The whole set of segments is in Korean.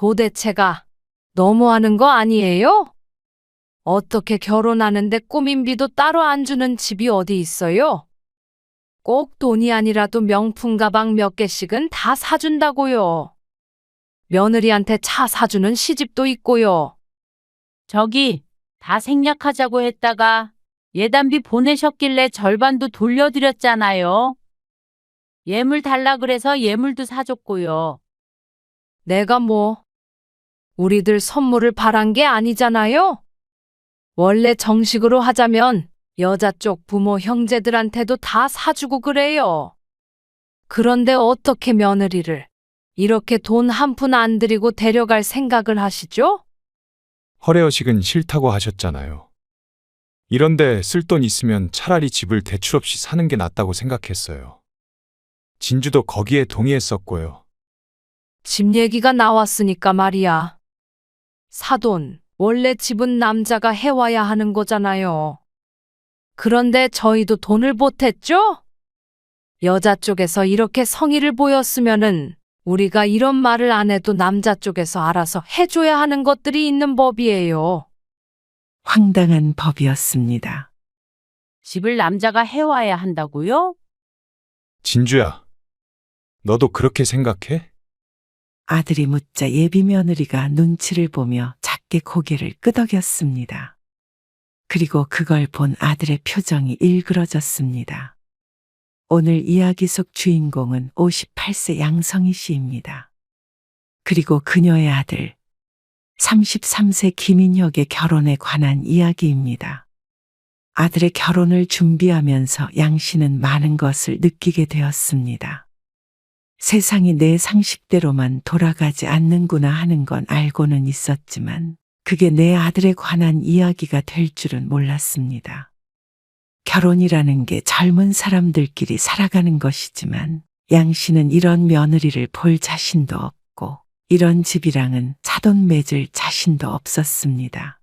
도대체가 너무하는 거 아니에요? 어떻게 결혼하는데 꾸민비도 따로 안 주는 집이 어디 있어요? 꼭 돈이 아니라도 명품 가방 몇 개씩은 다 사준다고요. 며느리한테 차 사주는 시집도 있고요. 저기, 다 생략하자고 했다가 예단비 보내셨길래 절반도 돌려드렸잖아요. 예물 달라 그래서 예물도 사줬고요. 내가 뭐, 우리들 선물을 바란 게 아니잖아요? 원래 정식으로 하자면 여자 쪽 부모 형제들한테도 다 사주고 그래요. 그런데 어떻게 며느리를 이렇게 돈 한 푼 안 들이고 데려갈 생각을 하시죠? 허례허식은 싫다고 하셨잖아요. 이런데 쓸 돈 있으면 차라리 집을 대출 없이 사는 게 낫다고 생각했어요. 진주도 거기에 동의했었고요. 집 얘기가 나왔으니까 말이야. 사돈, 원래 집은 남자가 해와야 하는 거잖아요. 그런데 저희도 돈을 보탰죠? 여자 쪽에서 이렇게 성의를 보였으면은 우리가 이런 말을 안 해도 남자 쪽에서 알아서 해줘야 하는 것들이 있는 법이에요. 황당한 법이었습니다. 집을 남자가 해와야 한다고요? 진주야, 너도 그렇게 생각해? 아들이 묻자 예비 며느리가 눈치를 보며 작게 고개를 끄덕였습니다. 그리고 그걸 본 아들의 표정이 일그러졌습니다. 오늘 이야기 속 주인공은 58세 양성희 씨입니다. 그리고 그녀의 아들 33세 김인혁의 결혼에 관한 이야기입니다. 아들의 결혼을 준비하면서 양 씨는 많은 것을 느끼게 되었습니다. 세상이 내 상식대로만 돌아가지 않는구나 하는 건 알고는 있었지만 그게 내 아들에 관한 이야기가 될 줄은 몰랐습니다. 결혼이라는 게 젊은 사람들끼리 살아가는 것이지만 양 씨는 이런 며느리를 볼 자신도 없고 이런 집이랑은 사돈 맺을 자신도 없었습니다.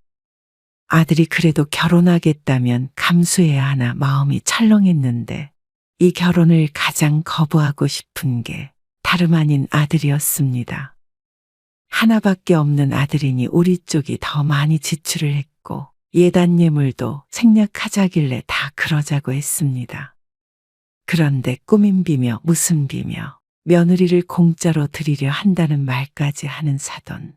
아들이 그래도 결혼하겠다면 감수해야 하나 마음이 철렁했는데 이 결혼을 가장 거부하고 싶은 게 다름 아닌 아들이었습니다. 하나밖에 없는 아들이니 우리 쪽이 더 많이 지출을 했고 예단 예물도 생략하자길래 다 그러자고 했습니다. 그런데 꾸민 비며 무슨 비며 며느리를 공짜로 드리려 한다는 말까지 하는 사돈.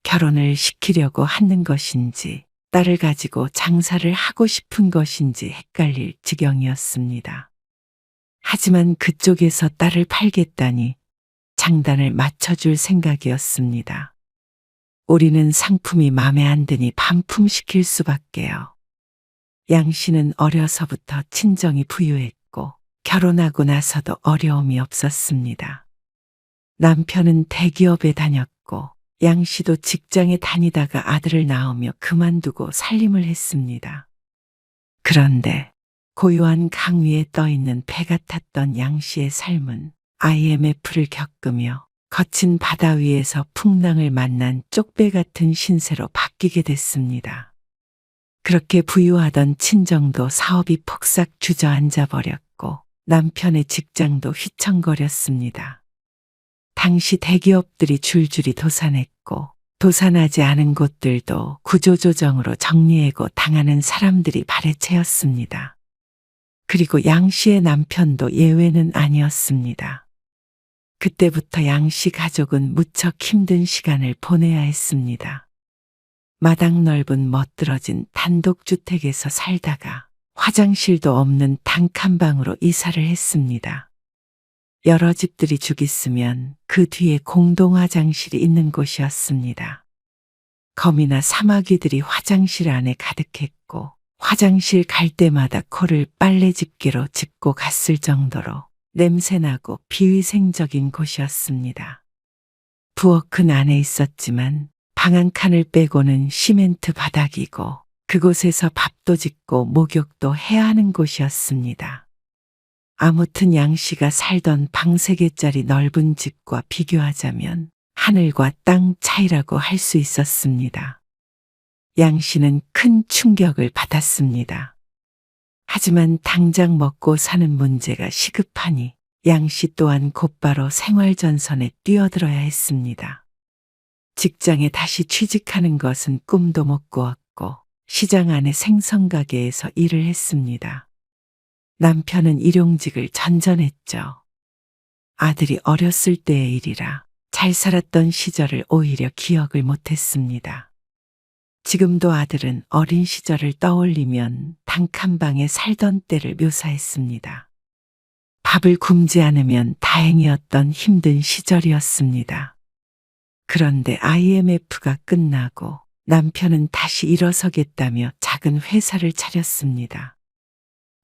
결혼을 시키려고 하는 것인지 딸을 가지고 장사를 하고 싶은 것인지 헷갈릴 지경이었습니다. 하지만 그쪽에서 딸을 팔겠다니 장단을 맞춰줄 생각이었습니다. 우리는 상품이 맘에 안 드니 반품시킬 수밖에요. 양 씨는 어려서부터 친정이 부유했고 결혼하고 나서도 어려움이 없었습니다. 남편은 대기업에 다녔고 양 씨도 직장에 다니다가 아들을 낳으며 그만두고 살림을 했습니다. 그런데 고요한 강 위에 떠있는 배 같았던 양 씨의 삶은 IMF를 겪으며 거친 바다 위에서 풍랑을 만난 쪽배 같은 신세로 바뀌게 됐습니다. 그렇게 부유하던 친정도 사업이 폭삭 주저앉아 버렸고 남편의 직장도 휘청거렸습니다. 당시 대기업들이 줄줄이 도산했고 도산하지 않은 곳들도 구조조정으로 정리해고 당하는 사람들이 발에 채였습니다. 그리고 양 씨의 남편도 예외는 아니었습니다. 그때부터 양 씨 가족은 무척 힘든 시간을 보내야 했습니다. 마당 넓은 멋들어진 단독주택에서 살다가 화장실도 없는 단칸방으로 이사를 했습니다. 여러 집들이 죽 있으면 그 뒤에 공동 화장실이 있는 곳이었습니다. 거미나 사마귀들이 화장실 안에 가득했고 화장실 갈 때마다 코를 빨래 집게로 짚고 갔을 정도로 냄새나고 비위생적인 곳이었습니다. 부엌은 안에 있었지만 방 한 칸을 빼고는 시멘트 바닥이고 그곳에서 밥도 짓고 목욕도 해야 하는 곳이었습니다. 아무튼 양 씨가 살던 방 3개짜리 넓은 집과 비교하자면 하늘과 땅 차이라고 할 수 있었습니다. 양 씨는 큰 충격을 받았습니다. 하지만 당장 먹고 사는 문제가 시급하니 양 씨 또한 곧바로 생활전선에 뛰어들어야 했습니다. 직장에 다시 취직하는 것은 꿈도 못 꾸었고 시장 안의 생선가게에서 일을 했습니다. 남편은 일용직을 전전했죠. 아들이 어렸을 때의 일이라 잘 살았던 시절을 오히려 기억을 못했습니다. 지금도 아들은 어린 시절을 떠올리면 단칸방에 살던 때를 묘사했습니다. 밥을 굶지 않으면 다행이었던 힘든 시절이었습니다. 그런데 IMF가 끝나고 남편은 다시 일어서겠다며 작은 회사를 차렸습니다.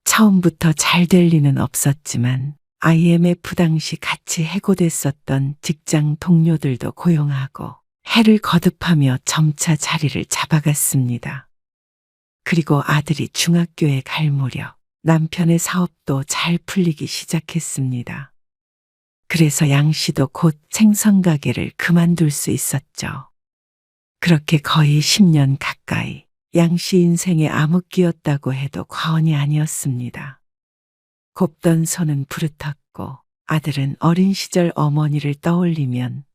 처음부터 잘 될 리는 없었지만 IMF 당시 같이 해고됐었던 직장 동료들도 고용하고 해를 거듭하며 점차 자리를 잡아갔습니다. 그리고 아들이 중학교에 갈 무렵 남편의 사업도 잘 풀리기 시작했습니다. 그래서 양 씨도 곧 생선 가게를 그만둘 수 있었죠. 그렇게 거의 10년 가까이 양 씨 인생의 암흑기였다고 해도 과언이 아니었습니다. 곱던 손은 부르텄고 아들은 어린 시절 어머니를 떠올리면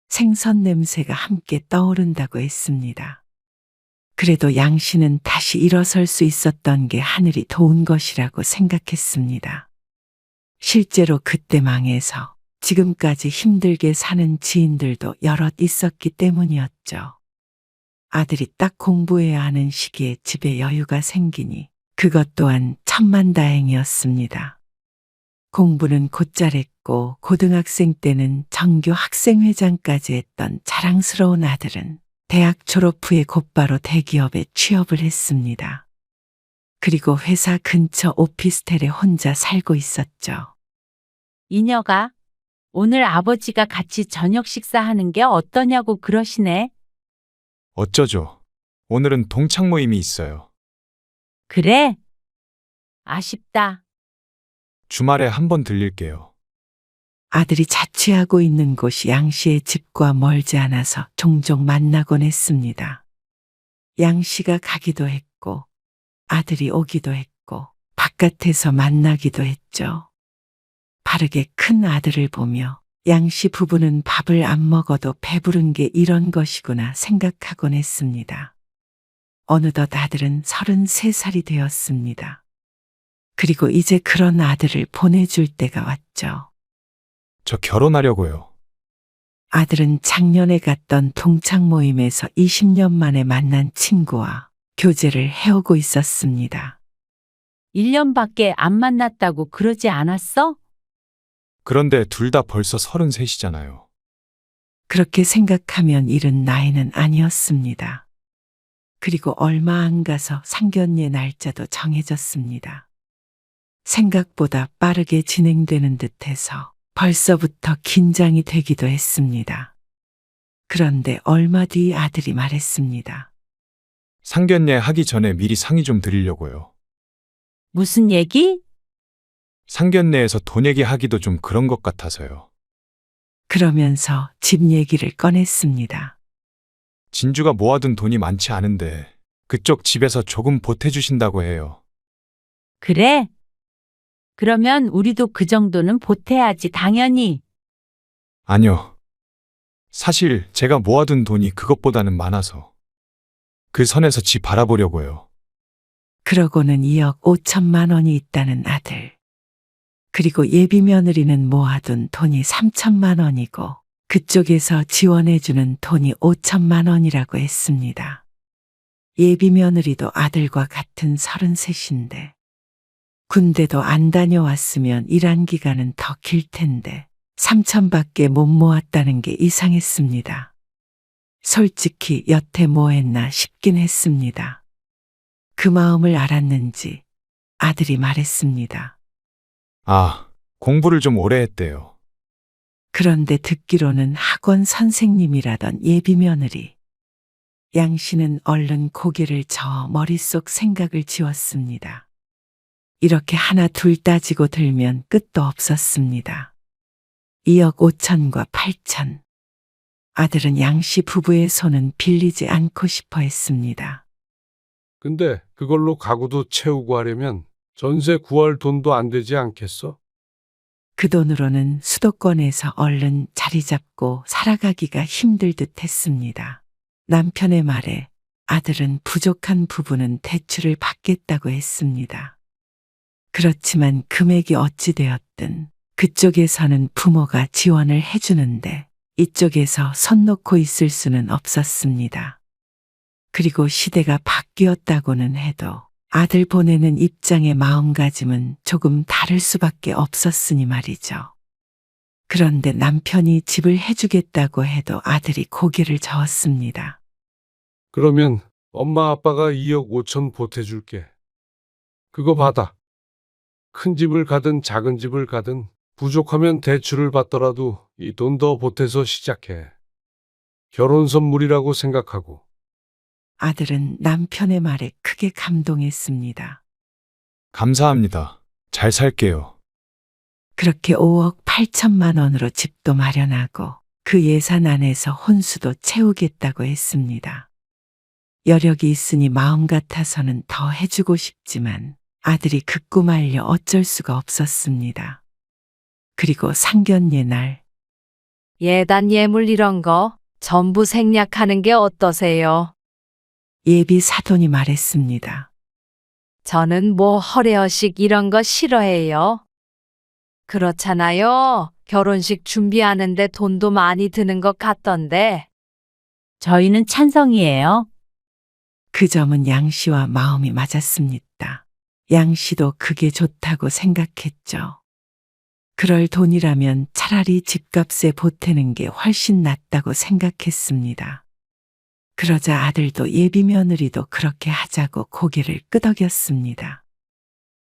생선 냄새가 함께 떠오른다고 했습니다. 그래도 양 씨는 다시 일어설 수 있었던 게 하늘이 도운 것이라고 생각했습니다. 실제로 그때 망해서 지금까지 힘들게 사는 지인들도 여럿 있었기 때문이었죠. 아들이 딱 공부해야 하는 시기에 집에 여유가 생기니 그것 또한 천만다행이었습니다. 공부는 곧잘 했고 고등학생 때는 전교 학생회장까지 했던 자랑스러운 아들은 대학 졸업 후에 곧바로 대기업에 취업을 했습니다. 그리고 회사 근처 오피스텔에 혼자 살고 있었죠. 이녀가 오늘 아버지가 같이 저녁 식사하는 게 어떠냐고 그러시네. 어쩌죠? 오늘은 동창 모임이 있어요. 그래? 아쉽다. 주말에 한번 들릴게요. 아들이 자취하고 있는 곳이 양 씨의 집과 멀지 않아서 종종 만나곤 했습니다. 양 씨가 가기도 했고 아들이 오기도 했고 바깥에서 만나기도 했죠. 바르게 큰 아들을 보며 양 씨 부부는 밥을 안 먹어도 배부른 게 이런 것이구나 생각하곤 했습니다. 어느덧 아들은 33살이 되었습니다. 그리고 이제 그런 아들을 보내줄 때가 왔죠. 저 결혼하려고요. 아들은 작년에 갔던 동창 모임에서 20년 만에 만난 친구와 교제를 해오고 있었습니다. 1년밖에 안 만났다고 그러지 않았어? 그런데 둘 다 벌써 33이잖아요. 그렇게 생각하면 이른 나이는 아니었습니다. 그리고 얼마 안 가서 상견례 날짜도 정해졌습니다. 생각보다 빠르게 진행되는 듯해서 벌써부터 긴장이 되기도 했습니다. 그런데 얼마 뒤 아들이 말했습니다. 상견례 하기 전에 미리 상의 좀 드리려고요. 무슨 얘기? 상견례에서 돈 얘기하기도 좀 그런 것 같아서요. 그러면서 집 얘기를 꺼냈습니다. 진주가 모아둔 돈이 많지 않은데 그쪽 집에서 조금 보태주신다고 해요. 그래? 그러면 우리도 그 정도는 보태야지, 당연히. 아니요. 사실 제가 모아둔 돈이 그것보다는 많아서 그 선에서 집 알아보려고요. 그러고는 2억 5천만 원이 있다는 아들. 그리고 예비 며느리는 모아둔 돈이 3천만 원이고 그쪽에서 지원해주는 돈이 5천만 원이라고 했습니다. 예비 며느리도 아들과 같은 33인데 군대도 안 다녀왔으면 일한 기간은 더 길 텐데 3천밖에 못 모았다는 게 이상했습니다. 솔직히 여태 뭐 했나 싶긴 했습니다. 그 마음을 알았는지 아들이 말했습니다. 아, 공부를 좀 오래 했대요. 그런데 듣기로는 학원 선생님이라던 예비 며느리. 양 씨는 얼른 고개를 저어 머릿속 생각을 지웠습니다. 이렇게 하나 둘 따지고 들면 끝도 없었습니다. 2억 5천과 8천. 아들은 양 씨 부부의 손은 빌리지 않고 싶어 했습니다. 근데 그걸로 가구도 채우고 하려면 전세 구할 돈도 안 되지 않겠어? 그 돈으로는 수도권에서 얼른 자리 잡고 살아가기가 힘들 듯 했습니다. 남편의 말에 아들은 부족한 부분은 대출을 받겠다고 했습니다. 그렇지만 금액이 어찌 되었든 그쪽에서는 부모가 지원을 해주는데 이쪽에서 손 놓고 있을 수는 없었습니다. 그리고 시대가 바뀌었다고는 해도 아들 보내는 입장의 마음가짐은 조금 다를 수밖에 없었으니 말이죠. 그런데 남편이 집을 해주겠다고 해도 아들이 고개를 저었습니다. 그러면 엄마 아빠가 2억 5천 보태줄게. 그거 받아. 큰 집을 가든 작은 집을 가든 부족하면 대출을 받더라도 이 돈 더 보태서 시작해. 결혼 선물이라고 생각하고. 아들은 남편의 말에 크게 감동했습니다. 감사합니다. 잘 살게요. 그렇게 5억 8천만 원으로 집도 마련하고 그 예산 안에서 혼수도 채우겠다고 했습니다. 여력이 있으니 마음 같아서는 더 해주고 싶지만 아들이 극구 말려 어쩔 수가 없었습니다. 그리고 상견례 날 예단 예물 이런 거 전부 생략하는 게 어떠세요? 예비 사돈이 말했습니다. 저는 뭐 허례허식 이런 거 싫어해요. 그렇잖아요. 결혼식 준비하는데 돈도 많이 드는 것 같던데. 저희는 찬성이에요. 그 점은 양 씨와 마음이 맞았습니다. 양 씨도 그게 좋다고 생각했죠. 그럴 돈이라면 차라리 집값에 보태는 게 훨씬 낫다고 생각했습니다. 그러자 아들도 예비 며느리도 그렇게 하자고 고개를 끄덕였습니다.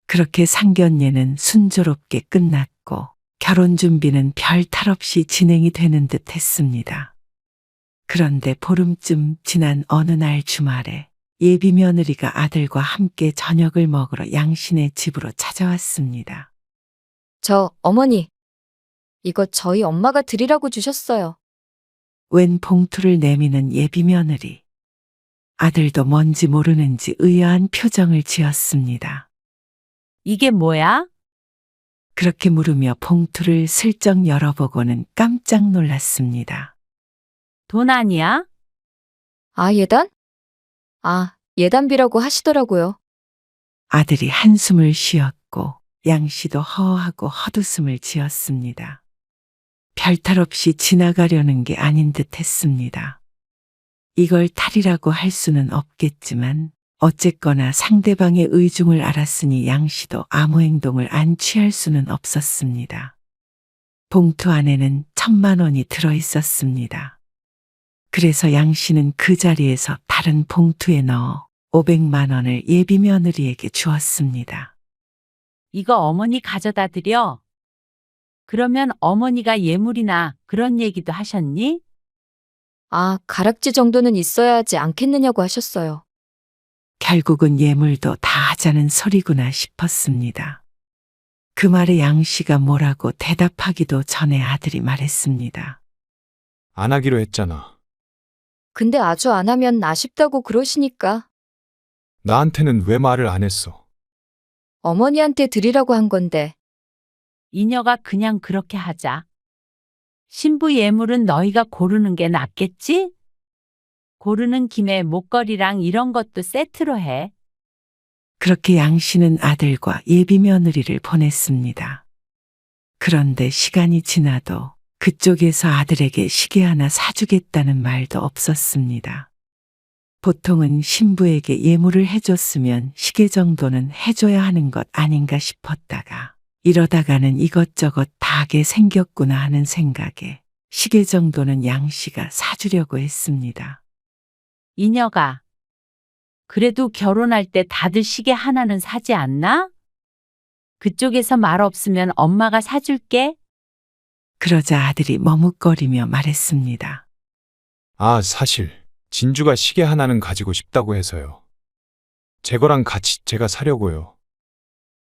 그렇게 상견례는 순조롭게 끝났고 결혼 준비는 별 탈 없이 진행이 되는 듯 했습니다. 그런데 보름쯤 지난 어느 날 주말에 예비 며느리가 아들과 함께 저녁을 먹으러 양신의 집으로 찾아왔습니다. 어머니. 이거 저희 엄마가 드리라고 주셨어요. 웬 봉투를 내미는 예비 며느리. 아들도 뭔지 모르는지 의아한 표정을 지었습니다. 이게 뭐야? 그렇게 물으며 봉투를 슬쩍 열어보고는 깜짝 놀랐습니다. 돈 아니야? 아, 예단? 아, 예단비라고 하시더라고요. 아들이 한숨을 쉬었고 양 씨도 허하고 헛웃음을 지었습니다. 별탈 없이 지나가려는 게 아닌 듯 했습니다. 이걸 탈이라고 할 수는 없겠지만 어쨌거나 상대방의 의중을 알았으니 양 씨도 아무 행동을 안 취할 수는 없었습니다. 봉투 안에는 1,000만 원이 들어 있었습니다. 그래서 양 씨는 그 자리에서 다른 봉투에 넣어 500만 원을 예비 며느리에게 주었습니다. 이거 어머니 가져다 드려. 그러면 어머니가 예물이나 그런 얘기도 하셨니? 아, 가락지 정도는 있어야 하지 않겠느냐고 하셨어요. 결국은 예물도 다 하자는 소리구나 싶었습니다. 그 말에 양 씨가 뭐라고 대답하기도 전에 아들이 말했습니다. 안 하기로 했잖아. 근데 아주 안 하면 아쉽다고 그러시니까 나한테는 왜 말을 안 했어? 어머니한테 드리라고 한 건데. 이녀가 그냥 그렇게 하자. 신부 예물은 너희가 고르는 게 낫겠지? 고르는 김에 목걸이랑 이런 것도 세트로 해. 그렇게 양 씨는 아들과 예비 며느리를 보냈습니다. 그런데 시간이 지나도 그쪽에서 아들에게 시계 하나 사주겠다는 말도 없었습니다. 보통은 신부에게 예물을 해줬으면 시계 정도는 해줘야 하는 것 아닌가 싶었다가 이러다가는 이것저것 다 하게 생겼구나 하는 생각에 시계 정도는 양 씨가 사주려고 했습니다. 이녀가. 그래도 결혼할 때 다들 시계 하나는 사지 않나? 그쪽에서 말 없으면 엄마가 사줄게. 그러자 아들이 머뭇거리며 말했습니다. 아, 사실 진주가 시계 하나는 가지고 싶다고 해서요. 제 거랑 같이 제가 사려고요.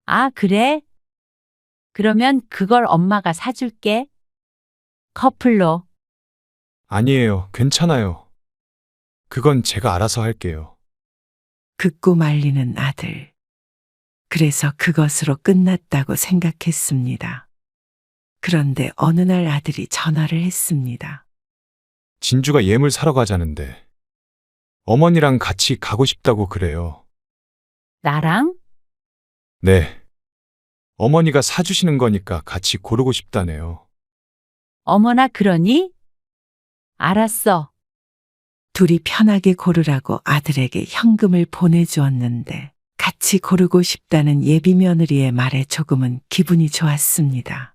아, 그래? 그러면 그걸 엄마가 사줄게. 커플로. 아니에요. 괜찮아요. 그건 제가 알아서 할게요. 긋고 말리는 아들. 그래서 그것으로 끝났다고 생각했습니다. 그런데 어느 날 아들이 전화를 했습니다. 진주가 예물 사러 가자는데 어머니랑 같이 가고 싶다고 그래요. 나랑? 네. 어머니가 사주시는 거니까 같이 고르고 싶다네요. 어머나 그러니? 알았어. 둘이 편하게 고르라고 아들에게 현금을 보내주었는데 같이 고르고 싶다는 예비 며느리의 말에 조금은 기분이 좋았습니다.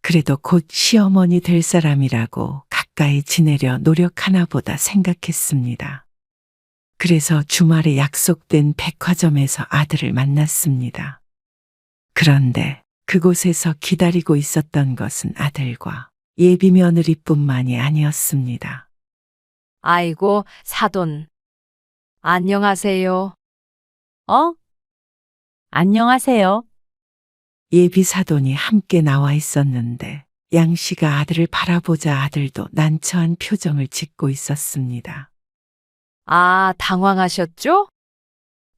그래도 곧 시어머니 될 사람이라고 가까이 지내려 노력하나 보다 생각했습니다. 그래서 주말에 약속된 백화점에서 아들을 만났습니다. 그런데 그곳에서 기다리고 있었던 것은 아들과 예비 며느리뿐만이 아니었습니다. 아이고, 사돈. 안녕하세요. 어? 안녕하세요. 예비 사돈이 함께 나와 있었는데 양 씨가 아들을 바라보자 아들도 난처한 표정을 짓고 있었습니다. 아, 당황하셨죠?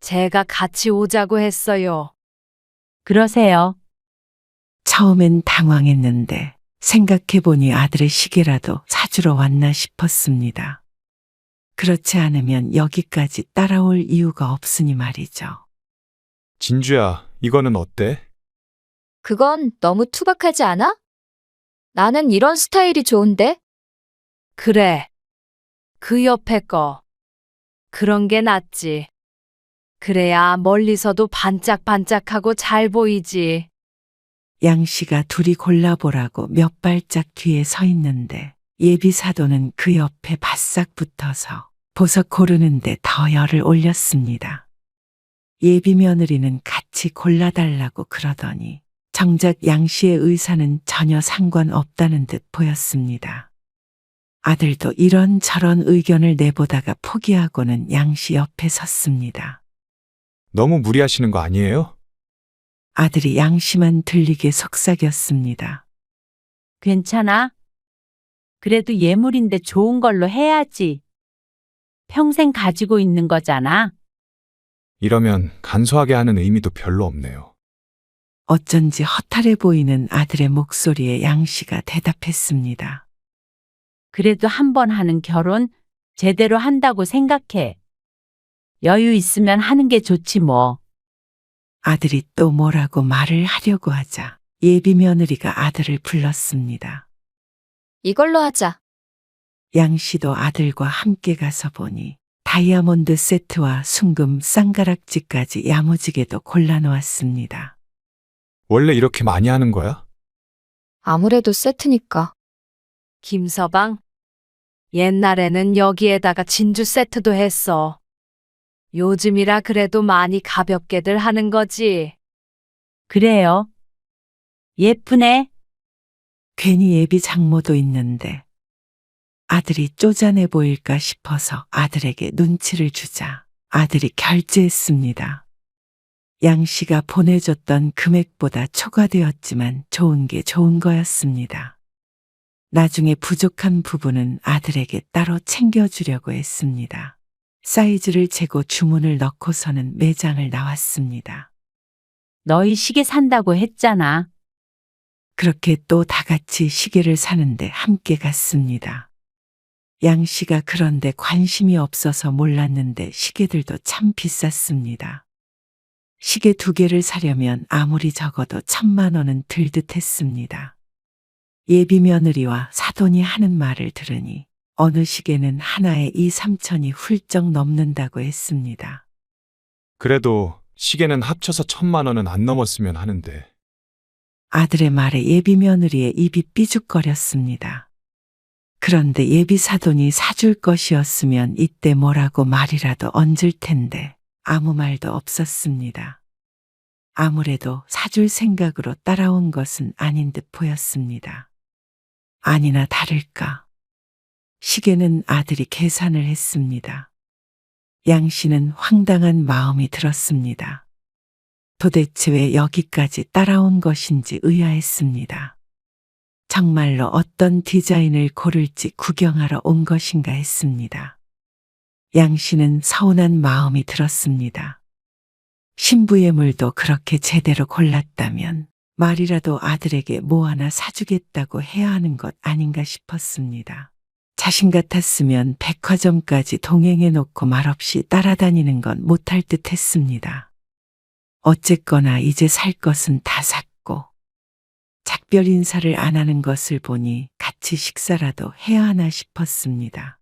제가 같이 오자고 했어요. 그러세요. 처음엔 당황했는데 생각해보니 아들의 시계라도 사주러 왔나 싶었습니다. 그렇지 않으면 여기까지 따라올 이유가 없으니 말이죠. 진주야, 이거는 어때? 그건 너무 투박하지 않아? 나는 이런 스타일이 좋은데? 그래. 그 옆에 거. 그런 게 낫지. 그래야 멀리서도 반짝반짝하고 잘 보이지. 양 씨가 둘이 골라보라고 몇 발짝 뒤에 서 있는데 예비 사돈은 그 옆에 바싹 붙어서 보석 고르는데 더 열을 올렸습니다. 예비 며느리는 같이 골라달라고 그러더니 정작 양 씨의 의사는 전혀 상관없다는 듯 보였습니다. 아들도 이런저런 의견을 내보다가 포기하고는 양 씨 옆에 섰습니다. 너무 무리하시는 거 아니에요? 아들이 양 씨만 들리게 속삭였습니다. 괜찮아? 그래도 예물인데 좋은 걸로 해야지. 평생 가지고 있는 거잖아. 이러면 간소하게 하는 의미도 별로 없네요. 어쩐지 허탈해 보이는 아들의 목소리에 양 씨가 대답했습니다. 그래도 한 번 하는 결혼 제대로 한다고 생각해. 여유 있으면 하는 게 좋지 뭐. 아들이 또 뭐라고 말을 하려고 하자 예비 며느리가 아들을 불렀습니다. 이걸로 하자. 양 씨도 아들과 함께 가서 보니 다이아몬드 세트와 순금 쌍가락지까지 야무지게도 골라놓았습니다. 원래 이렇게 많이 하는 거야? 아무래도 세트니까. 김서방. 옛날에는 여기에다가 진주 세트도 했어. 요즘이라 그래도 많이 가볍게들 하는 거지. 그래요. 예쁘네. 괜히 예비 장모도 있는데 아들이 쪼잔해 보일까 싶어서 아들에게 눈치를 주자 아들이 결제했습니다. 양 씨가 보내줬던 금액보다 초과되었지만 좋은 게 좋은 거였습니다. 나중에 부족한 부분은 아들에게 따로 챙겨주려고 했습니다. 사이즈를 재고 주문을 넣고서는 매장을 나왔습니다. 너희 시계 산다고 했잖아. 그렇게 또 다 같이 시계를 사는데 함께 갔습니다. 양 씨가 그런데 관심이 없어서 몰랐는데 시계들도 참 비쌌습니다. 시계 2개를 사려면 아무리 적어도 1,000만 원은 들 듯 했습니다. 예비 며느리와 사돈이 하는 말을 들으니 어느 시계는 하나에 2, 3천이 훌쩍 넘는다고 했습니다. 그래도 시계는 합쳐서 1,000만 원은 안 넘었으면 하는데. 아들의 말에 예비 며느리의 입이 삐죽거렸습니다. 그런데 예비 사돈이 사줄 것이었으면 이때 뭐라고 말이라도 얹을 텐데 아무 말도 없었습니다. 아무래도 사줄 생각으로 따라온 것은 아닌 듯 보였습니다. 아니나 다를까. 시계는 아들이 계산을 했습니다. 양 씨는 황당한 마음이 들었습니다. 도대체 왜 여기까지 따라온 것인지 의아했습니다. 정말로 어떤 디자인을 고를지 구경하러 온 것인가 했습니다. 양 씨는 서운한 마음이 들었습니다. 신부예물도 그렇게 제대로 골랐다면 말이라도 아들에게 뭐 하나 사주겠다고 해야 하는 것 아닌가 싶었습니다. 자신 같았으면 백화점까지 동행해 놓고 말없이 따라다니는 건 못할 듯 했습니다. 어쨌거나 이제 살 것은 다 샀고, 작별 인사를 안 하는 것을 보니 같이 식사라도 해야 하나 싶었습니다.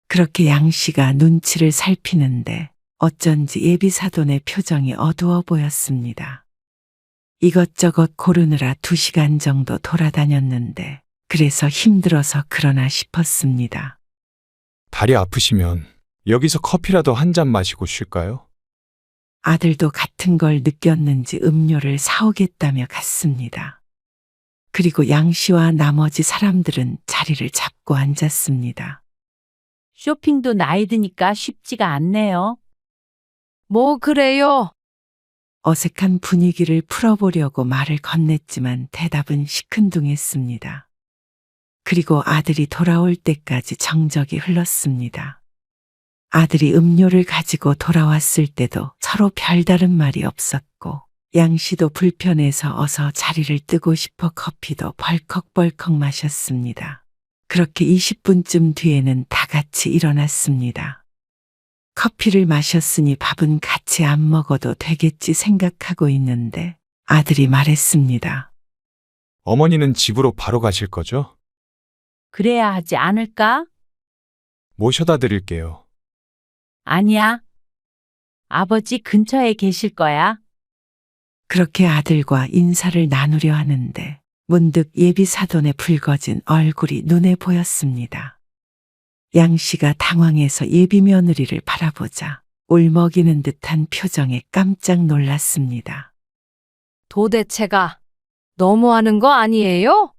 그렇게 양 씨가 눈치를 살피는데 어쩐지 예비 사돈의 표정이 어두워 보였습니다. 이것저것 고르느라 2시간 정도 돌아다녔는데 그래서 힘들어서 그러나 싶었습니다. 다리 아프시면 여기서 커피라도 한 잔 마시고 쉴까요? 아들도 같은 걸 느꼈는지 음료를 사오겠다며 갔습니다. 그리고 양 씨와 나머지 사람들은 자리를 잡고 앉았습니다. 쇼핑도 나이 드니까 쉽지가 않네요. 뭐 그래요? 어색한 분위기를 풀어보려고 말을 건넸지만 대답은 시큰둥했습니다. 그리고 아들이 돌아올 때까지 정적이 흘렀습니다. 아들이 음료를 가지고 돌아왔을 때도 서로 별다른 말이 없었고, 양 씨도 불편해서 어서 자리를 뜨고 싶어 커피도 벌컥벌컥 마셨습니다. 그렇게 20분쯤 뒤에는 다 같이 일어났습니다. 커피를 마셨으니 밥은 같이 안 먹어도 되겠지 생각하고 있는데 아들이 말했습니다. 어머니는 집으로 바로 가실 거죠? 그래야 하지 않을까? 모셔다 드릴게요. 아니야. 아버지 근처에 계실 거야. 그렇게 아들과 인사를 나누려 하는데 문득 예비 사돈의 붉어진 얼굴이 눈에 보였습니다. 양 씨가 당황해서 예비 며느리를 바라보자 울먹이는 듯한 표정에 깜짝 놀랐습니다. 도대체가 너무하는 거 아니에요?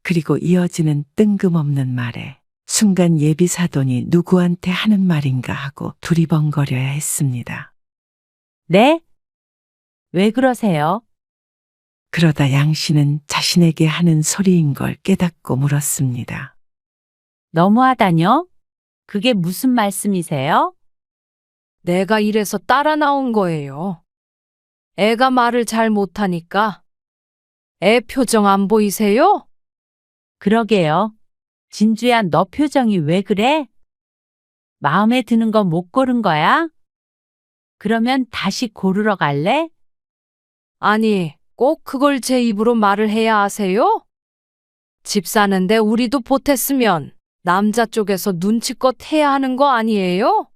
그리고 이어지는 뜬금없는 말에 순간 예비 사돈이 누구한테 하는 말인가 하고 두리번거려야 했습니다. 네? 왜 그러세요? 그러다 양 씨는 자신에게 하는 소리인 걸 깨닫고 물었습니다. 너무하다뇨? 그게 무슨 말씀이세요? 내가 이래서 따라 나온 거예요. 애가 말을 잘 못하니까. 애 표정 안 보이세요? 그러게요. 진주야, 너 표정이 왜 그래? 마음에 드는 거 못 고른 거야? 그러면 다시 고르러 갈래? 아니, 꼭 그걸 제 입으로 말을 해야 하세요? 집 사는데 우리도 보탰으면 남자 쪽에서 눈치껏 해야 하는 거 아니에요?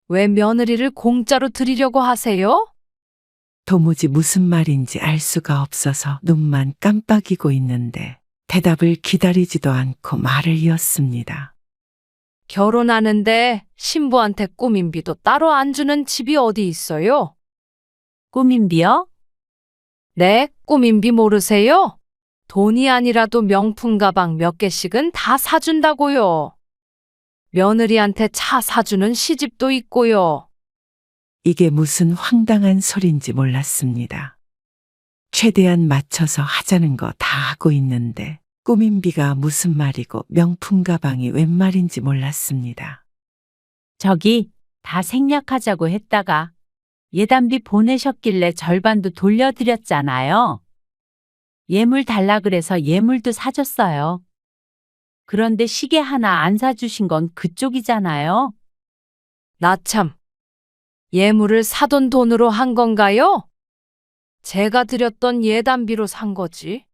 왜 며느리를 공짜로 드리려고 하세요? 도무지 무슨 말인지 알 수가 없어서 눈만 깜빡이고 있는데 대답을 기다리지도 않고 말을 이었습니다. 결혼하는데 신부한테 꾸민비도 따로 안 주는 집이 어디 있어요? 꾸민비요? 네, 꾸민비 모르세요? 돈이 아니라도 명품 가방 몇 개씩은 다 사준다고요. 며느리한테 차 사주는 시집도 있고요. 이게 무슨 황당한 소린지 몰랐습니다. 최대한 맞춰서 하자는 거 다 하고 있는데 꾸민비가 무슨 말이고 명품 가방이 웬 말인지 몰랐습니다. 저기 다 생략하자고 했다가 예단비 보내셨길래 절반도 돌려드렸잖아요. 예물 달라 그래서 예물도 사줬어요. 그런데 시계 하나 안 사주신 건 그쪽이잖아요. 나 참. 예물을 사돈 돈으로 한 건가요? 제가 드렸던 예단비로 산 거지.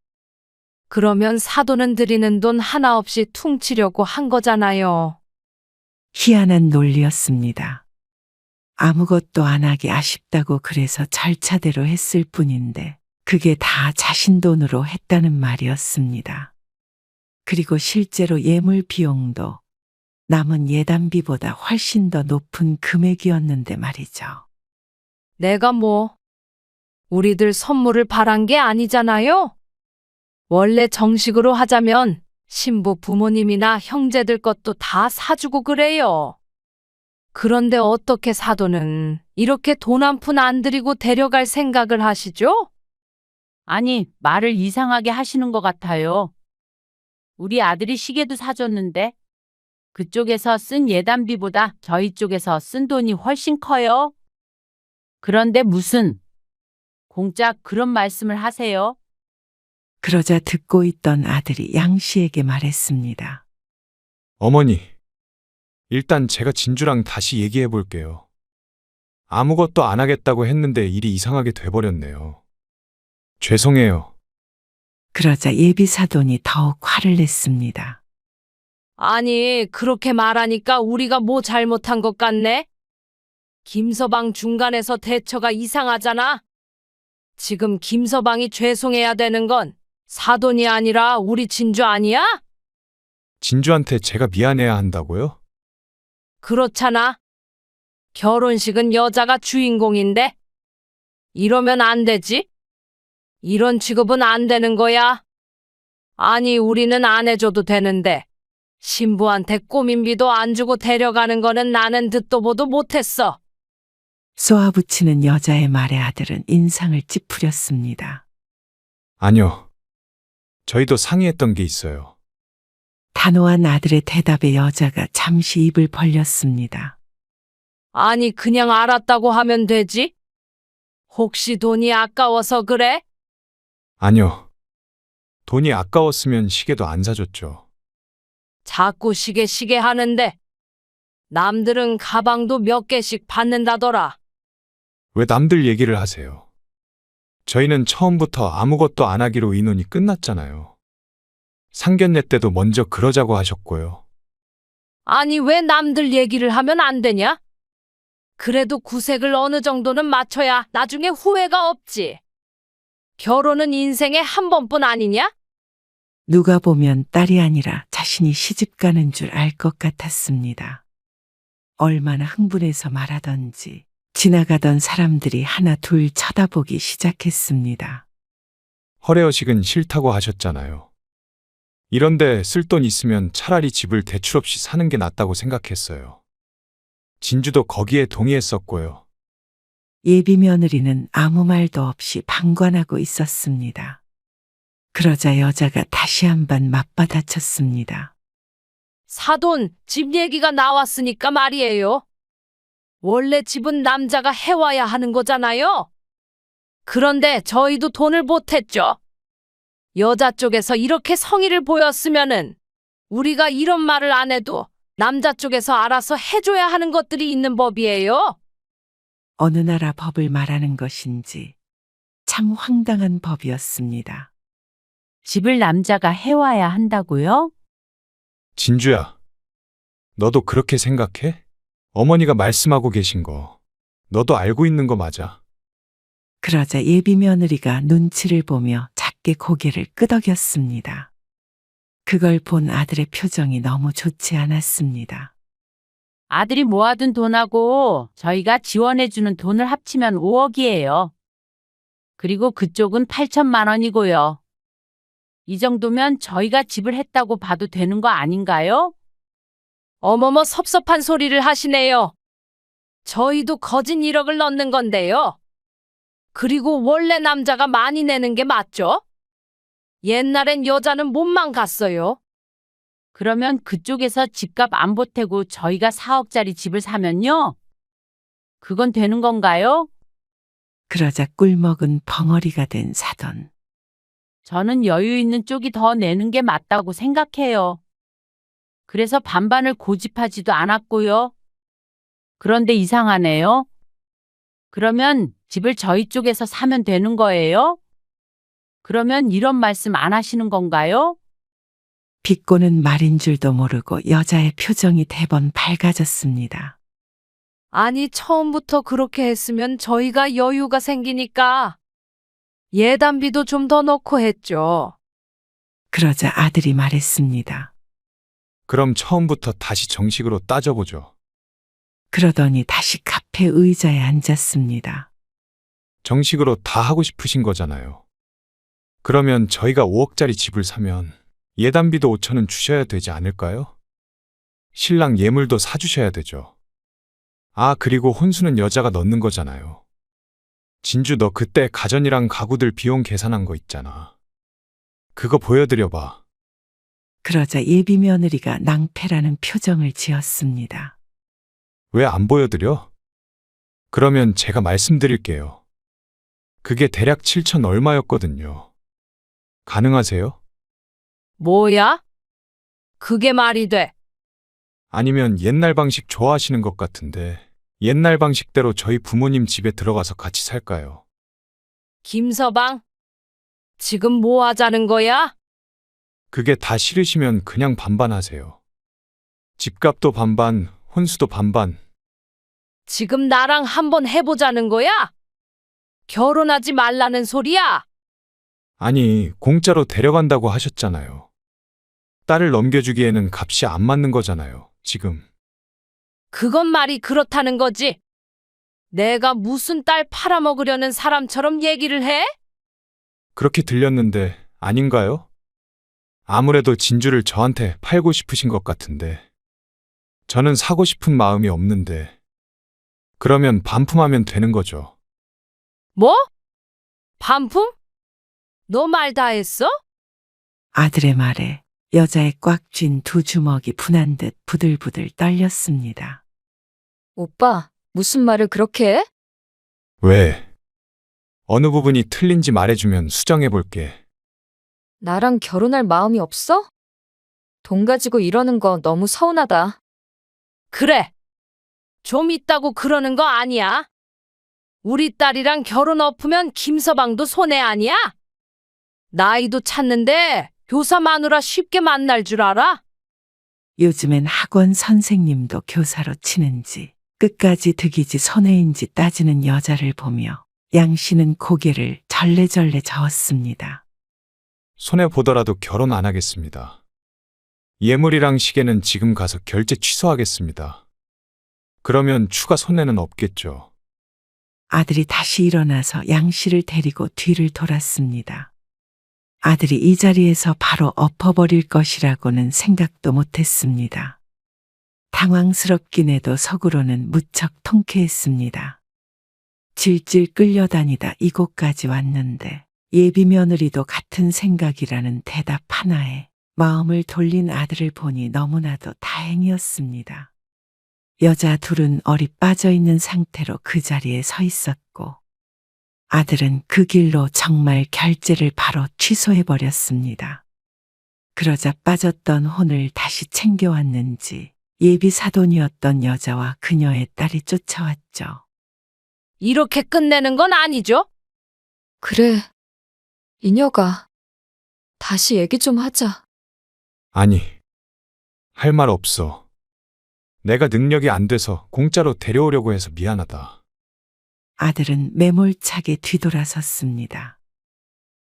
그러면 사돈은 드리는 돈 하나 없이 퉁치려고 한 거잖아요. 희한한 논리였습니다. 아무것도 안 하기 아쉽다고 그래서 절차대로 했을 뿐인데 그게 다 자신 돈으로 했다는 말이었습니다. 그리고 실제로 예물 비용도 남은 예단비보다 훨씬 더 높은 금액이었는데 말이죠. 내가 뭐, 우리들 선물을 바란 게 아니잖아요? 원래 정식으로 하자면 신부 부모님이나 형제들 것도 다 사주고 그래요. 그런데 어떻게 사돈은 이렇게 돈 한 푼 안 들이고 데려갈 생각을 하시죠? 아니, 말을 이상하게 하시는 것 같아요. 우리 아들이 시계도 사줬는데 그쪽에서 쓴 예단비보다 저희 쪽에서 쓴 돈이 훨씬 커요. 그런데 무슨 공짜 그런 말씀을 하세요? 그러자 듣고 있던 아들이 양 씨에게 말했습니다. 어머니, 일단 제가 진주랑 다시 얘기해 볼게요. 아무것도 안 하겠다고 했는데 일이 이상하게 돼버렸네요. 죄송해요. 그러자 예비 사돈이 더욱 화를 냈습니다. 아니, 그렇게 말하니까 우리가 뭐 잘못한 것 같네? 김서방 중간에서 대처가 이상하잖아? 지금 김서방이 죄송해야 되는 건 사돈이 아니라 우리 진주 아니야? 진주한테 제가 미안해야 한다고요? 그렇잖아. 결혼식은 여자가 주인공인데? 이러면 안 되지? 이런 취급은 안 되는 거야. 아니, 우리는 안 해줘도 되는데, 신부한테 꼬민비도 안 주고 데려가는 거는 나는 듣도 보도 못했어. 쏘아붙이는 여자의 말에 아들은 인상을 찌푸렸습니다. 아니요. 저희도 상의했던 게 있어요. 단호한 아들의 대답에 여자가 잠시 입을 벌렸습니다. 아니, 그냥 알았다고 하면 되지? 혹시 돈이 아까워서 그래? 아니요. 돈이 아까웠으면 시계도 안 사줬죠. 자꾸 시계 하는데, 남들은 가방도 몇 개씩 받는다더라. 왜 남들 얘기를 하세요? 저희는 처음부터 아무것도 안 하기로 인원이 끝났잖아요. 상견례 때도 먼저 그러자고 하셨고요. 아니, 왜 남들 얘기를 하면 안 되냐? 그래도 구색을 어느 정도는 맞춰야 나중에 후회가 없지. 결혼은 인생에 한 번뿐 아니냐? 누가 보면 딸이 아니라 자신이 시집 가는 줄 알 것 같았습니다. 얼마나 흥분해서 말하던지 지나가던 사람들이 하나 둘 쳐다보기 시작했습니다. 허례허식은 싫다고 하셨잖아요. 이런데 쓸 돈 있으면 차라리 집을 대출 없이 사는 게 낫다고 생각했어요. 진주도 거기에 동의했었고요. 예비 며느리는 아무 말도 없이 방관하고 있었습니다. 그러자 여자가 다시 한번 맞받아쳤습니다. 사돈, 집 얘기가 나왔으니까 말이에요. 원래 집은 남자가 해와야 하는 거잖아요. 그런데 저희도 돈을 보탰죠. 여자 쪽에서 이렇게 성의를 보였으면은 우리가 이런 말을 안 해도 남자 쪽에서 알아서 해줘야 하는 것들이 있는 법이에요. 어느 나라 법을 말하는 것인지 참 황당한 법이었습니다. 집을 남자가 해와야 한다고요? 진주야, 너도 그렇게 생각해? 어머니가 말씀하고 계신 거, 너도 알고 있는 거 맞아? 그러자 예비 며느리가 눈치를 보며 작게 고개를 끄덕였습니다. 그걸 본 아들의 표정이 너무 좋지 않았습니다. 아들이 모아둔 돈하고 저희가 지원해주는 돈을 합치면 5억이에요. 그리고 그쪽은 8천만 원이고요. 이 정도면 저희가 집을 했다고 봐도 되는 거 아닌가요? 어머머 섭섭한 소리를 하시네요. 저희도 거진 1억을 넣는 건데요. 그리고 원래 남자가 많이 내는 게 맞죠? 옛날엔 여자는 몸만 갔어요. 그러면 그쪽에서 집값 안 보태고 저희가 4억짜리 집을 사면요? 그건 되는 건가요? 그러자 꿀먹은 벙어리가 된 사돈. 저는 여유 있는 쪽이 더 내는 게 맞다고 생각해요. 그래서 반반을 고집하지도 않았고요. 그런데 이상하네요. 그러면 집을 저희 쪽에서 사면 되는 거예요? 그러면 이런 말씀 안 하시는 건가요? 비꼬는 말인 줄도 모르고 여자의 표정이 대번 밝아졌습니다. 아니, 처음부터 그렇게 했으면 저희가 여유가 생기니까 예단비도 좀 더 넣고 했죠. 그러자 아들이 말했습니다. 그럼 처음부터 다시 정식으로 따져보죠. 그러더니 다시 카페 의자에 앉았습니다. 정식으로 다 하고 싶으신 거잖아요. 그러면 저희가 5억짜리 집을 사면 예단비도 5천은 주셔야 되지 않을까요? 신랑 예물도 사주셔야 되죠. 아, 그리고 혼수는 여자가 넣는 거잖아요. 진주, 너 그때 가전이랑 가구들 비용 계산한 거 있잖아. 그거 보여드려봐. 그러자 예비 며느리가 낭패라는 표정을 지었습니다. 왜 안 보여드려? 그러면 제가 말씀드릴게요. 그게 대략 7천 얼마였거든요. 가능하세요? 뭐야? 그게 말이 돼. 아니면 옛날 방식 좋아하시는 것 같은데 옛날 방식대로 저희 부모님 집에 들어가서 같이 살까요? 김서방, 지금 뭐 하자는 거야? 그게 다 싫으시면 그냥 반반하세요. 집값도 반반, 혼수도 반반. 지금 나랑 한번 해보자는 거야? 결혼하지 말라는 소리야? 아니, 공짜로 데려간다고 하셨잖아요. 딸을 넘겨주기에는 값이 안 맞는 거잖아요, 지금. 그건 말이 그렇다는 거지. 내가 무슨 딸 팔아먹으려는 사람처럼 얘기를 해? 그렇게 들렸는데 아닌가요? 아무래도 진주를 저한테 팔고 싶으신 것 같은데. 저는 사고 싶은 마음이 없는데. 그러면 반품하면 되는 거죠. 뭐? 반품? 너 말 다 했어? 아들의 말에 여자의 꽉 쥔 두 주먹이 분한 듯 부들부들 떨렸습니다. 오빠, 무슨 말을 그렇게 해? 왜? 어느 부분이 틀린지 말해주면 수정해 볼게. 나랑 결혼할 마음이 없어? 돈 가지고 이러는 거 너무 서운하다. 그래. 좀 있다고 그러는 거 아니야? 우리 딸이랑 결혼 엎으면 김서방도 손해 아니야? 나이도 찼는데 교사 마누라 쉽게 만날 줄 알아? 요즘엔 학원 선생님도 교사로 치는지 끝까지 득이지 손해인지 따지는 여자를 보며 양 씨는 고개를 절레절레 저었습니다. 손해보더라도 결혼 안 하겠습니다. 예물이랑 시계는 지금 가서 결제 취소하겠습니다. 그러면 추가 손해는 없겠죠. 아들이 다시 일어나서 양 씨를 데리고 뒤를 돌았습니다. 아들이 이 자리에서 바로 엎어버릴 것이라고는 생각도 못했습니다. 당황스럽긴 해도 속으로는 무척 통쾌했습니다. 질질 끌려다니다 이곳까지 왔는데 예비 며느리도 같은 생각이라는 대답 하나에 마음을 돌린 아들을 보니 너무나도 다행이었습니다. 여자 둘은 얼이 빠져 있는 상태로 그 자리에 서 있었고 아들은 그 길로 정말 결제를 바로 취소해버렸습니다. 그러자 빠졌던 혼을 다시 챙겨왔는지 예비 사돈이었던 여자와 그녀의 딸이 쫓아왔죠. 이렇게 끝내는 건 아니죠? 그래, 이녀가. 다시 얘기 좀 하자. 아니, 할 말 없어. 내가 능력이 안 돼서 공짜로 데려오려고 해서 미안하다. 아들은 매몰차게 뒤돌아섰습니다.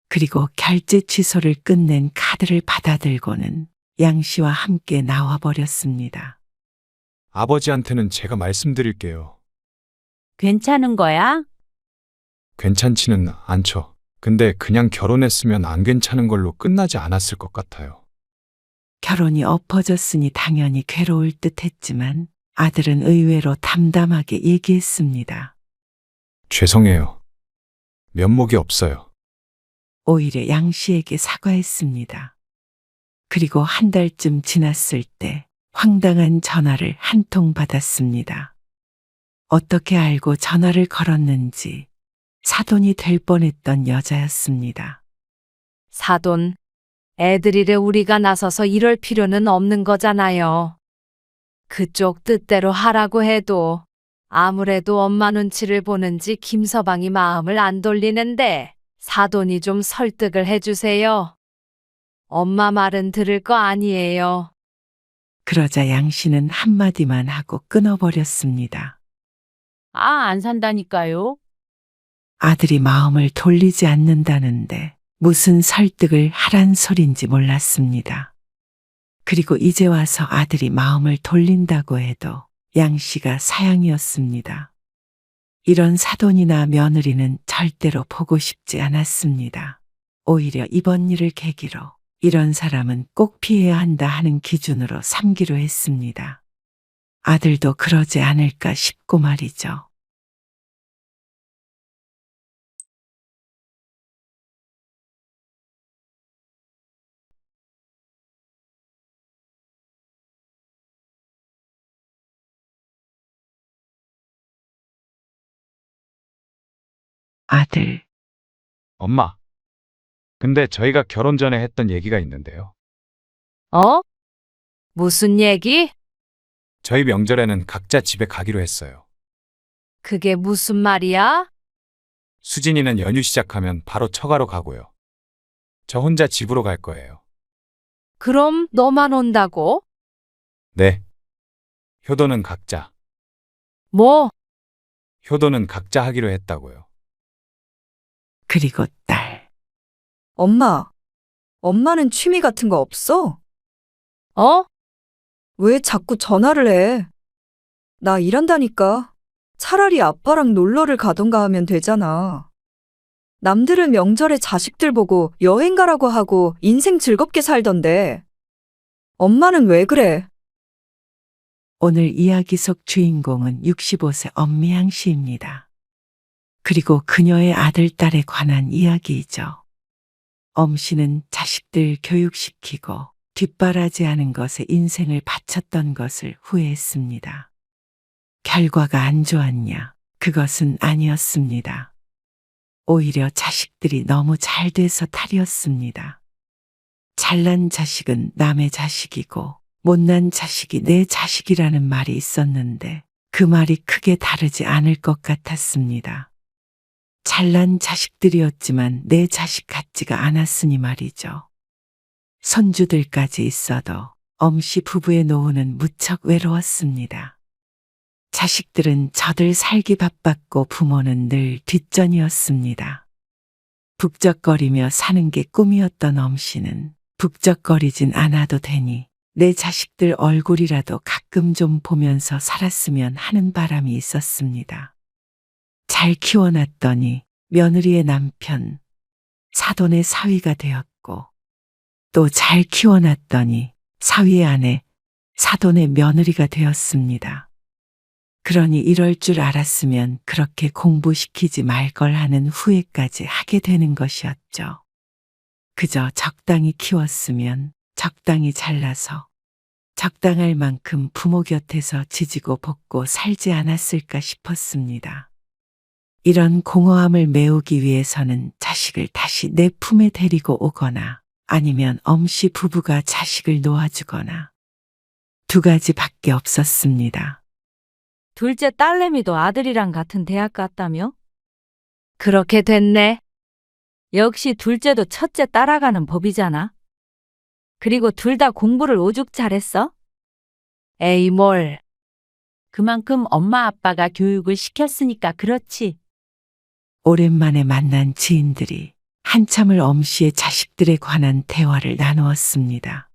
그리고 결제 취소를 끝낸 카드를 받아들고는 양 씨와 함께 나와버렸습니다. 아버지한테는 제가 말씀드릴게요. 괜찮은 거야? 괜찮지는 않죠. 근데 그냥 결혼했으면 안 괜찮은 걸로 끝나지 않았을 것 같아요. 결혼이 엎어졌으니 당연히 괴로울 듯 했지만 아들은 의외로 담담하게 얘기했습니다. 죄송해요. 면목이 없어요. 오히려 양 씨에게 사과했습니다. 그리고 한 달쯤 지났을 때 황당한 전화를 한 통 받았습니다. 어떻게 알고 전화를 걸었는지 사돈이 될 뻔했던 여자였습니다. 사돈, 애들이래 우리가 나서서 이럴 필요는 없는 거잖아요. 그쪽 뜻대로 하라고 해도 아무래도 엄마 눈치를 보는지 김서방이 마음을 안 돌리는데 사돈이 좀 설득을 해주세요. 엄마 말은 들을 거 아니에요. 그러자 양 씨는 한마디만 하고 끊어버렸습니다. 아, 안 산다니까요. 아들이 마음을 돌리지 않는다는데 무슨 설득을 하란 소린지 몰랐습니다. 그리고 이제 와서 아들이 마음을 돌린다고 해도 양 씨가 사양이었습니다. 이런 사돈이나 며느리는 절대로 보고 싶지 않았습니다. 오히려 이번 일을 계기로 이런 사람은 꼭 피해야 한다 하는 기준으로 삼기로 했습니다. 아들도 그러지 않을까 싶고 말이죠. 아들, 엄마, 근데 저희가 결혼 전에 했던 얘기가 있는데요. 어? 무슨 얘기? 저희 명절에는 각자 집에 가기로 했어요. 그게 무슨 말이야? 수진이는 연휴 시작하면 바로 처가로 가고요. 저 혼자 집으로 갈 거예요. 그럼 너만 온다고? 네. 효도는 각자. 뭐? 효도는 각자 하기로 했다고요. 그리고 딸. 엄마는 취미 같은 거 없어? 어? 왜 자꾸 전화를 해? 나 일한다니까. 차라리 아빠랑 놀러를 가던가 하면 되잖아. 남들은 명절에 자식들 보고 여행 가라고 하고 인생 즐겁게 살던데. 엄마는 왜 그래? 오늘 이야기 속 주인공은 65세 엄미양 씨입니다. 그리고 그녀의 아들, 딸에 관한 이야기이죠. 엄 씨는 자식들 교육시키고 뒷바라지하는 것에 인생을 바쳤던 것을 후회했습니다. 결과가 안 좋았냐? 그것은 아니었습니다. 오히려 자식들이 너무 잘 돼서 탈이었습니다. 잘난 자식은 남의 자식이고 못난 자식이 내 자식이라는 말이 있었는데 그 말이 크게 다르지 않을 것 같았습니다. 잘난 자식들이었지만 내 자식 같지가 않았으니 말이죠. 손주들까지 있어도 엄씨 부부의 노후는 무척 외로웠습니다. 자식들은 저들 살기 바빴고 부모는 늘 뒷전이었습니다. 북적거리며 사는 게 꿈이었던 엄씨는 북적거리진 않아도 되니 내 자식들 얼굴이라도 가끔 좀 보면서 살았으면 하는 바람이 있었습니다. 잘 키워놨더니 며느리의 남편, 사돈의 사위가 되었고 또 잘 키워놨더니 사위의 아내, 사돈의 며느리가 되었습니다. 그러니 이럴 줄 알았으면 그렇게 공부시키지 말 걸 하는 후회까지 하게 되는 것이었죠. 그저 적당히 키웠으면 적당히 잘나서 적당할 만큼 부모 곁에서 지지고 볶고 살지 않았을까 싶었습니다. 이런 공허함을 메우기 위해서는 자식을 다시 내 품에 데리고 오거나 아니면 엄씨 부부가 자식을 놓아주거나 두 가지밖에 없었습니다. 둘째 딸내미도 아들이랑 같은 대학 갔다며? 그렇게 됐네. 역시 둘째도 첫째 따라가는 법이잖아. 그리고 둘 다 공부를 오죽 잘했어? 에이 뭘. 그만큼 엄마 아빠가 교육을 시켰으니까 그렇지. 오랜만에 만난 지인들이 한참을 엄씨의 자식들에 관한 대화를 나누었습니다.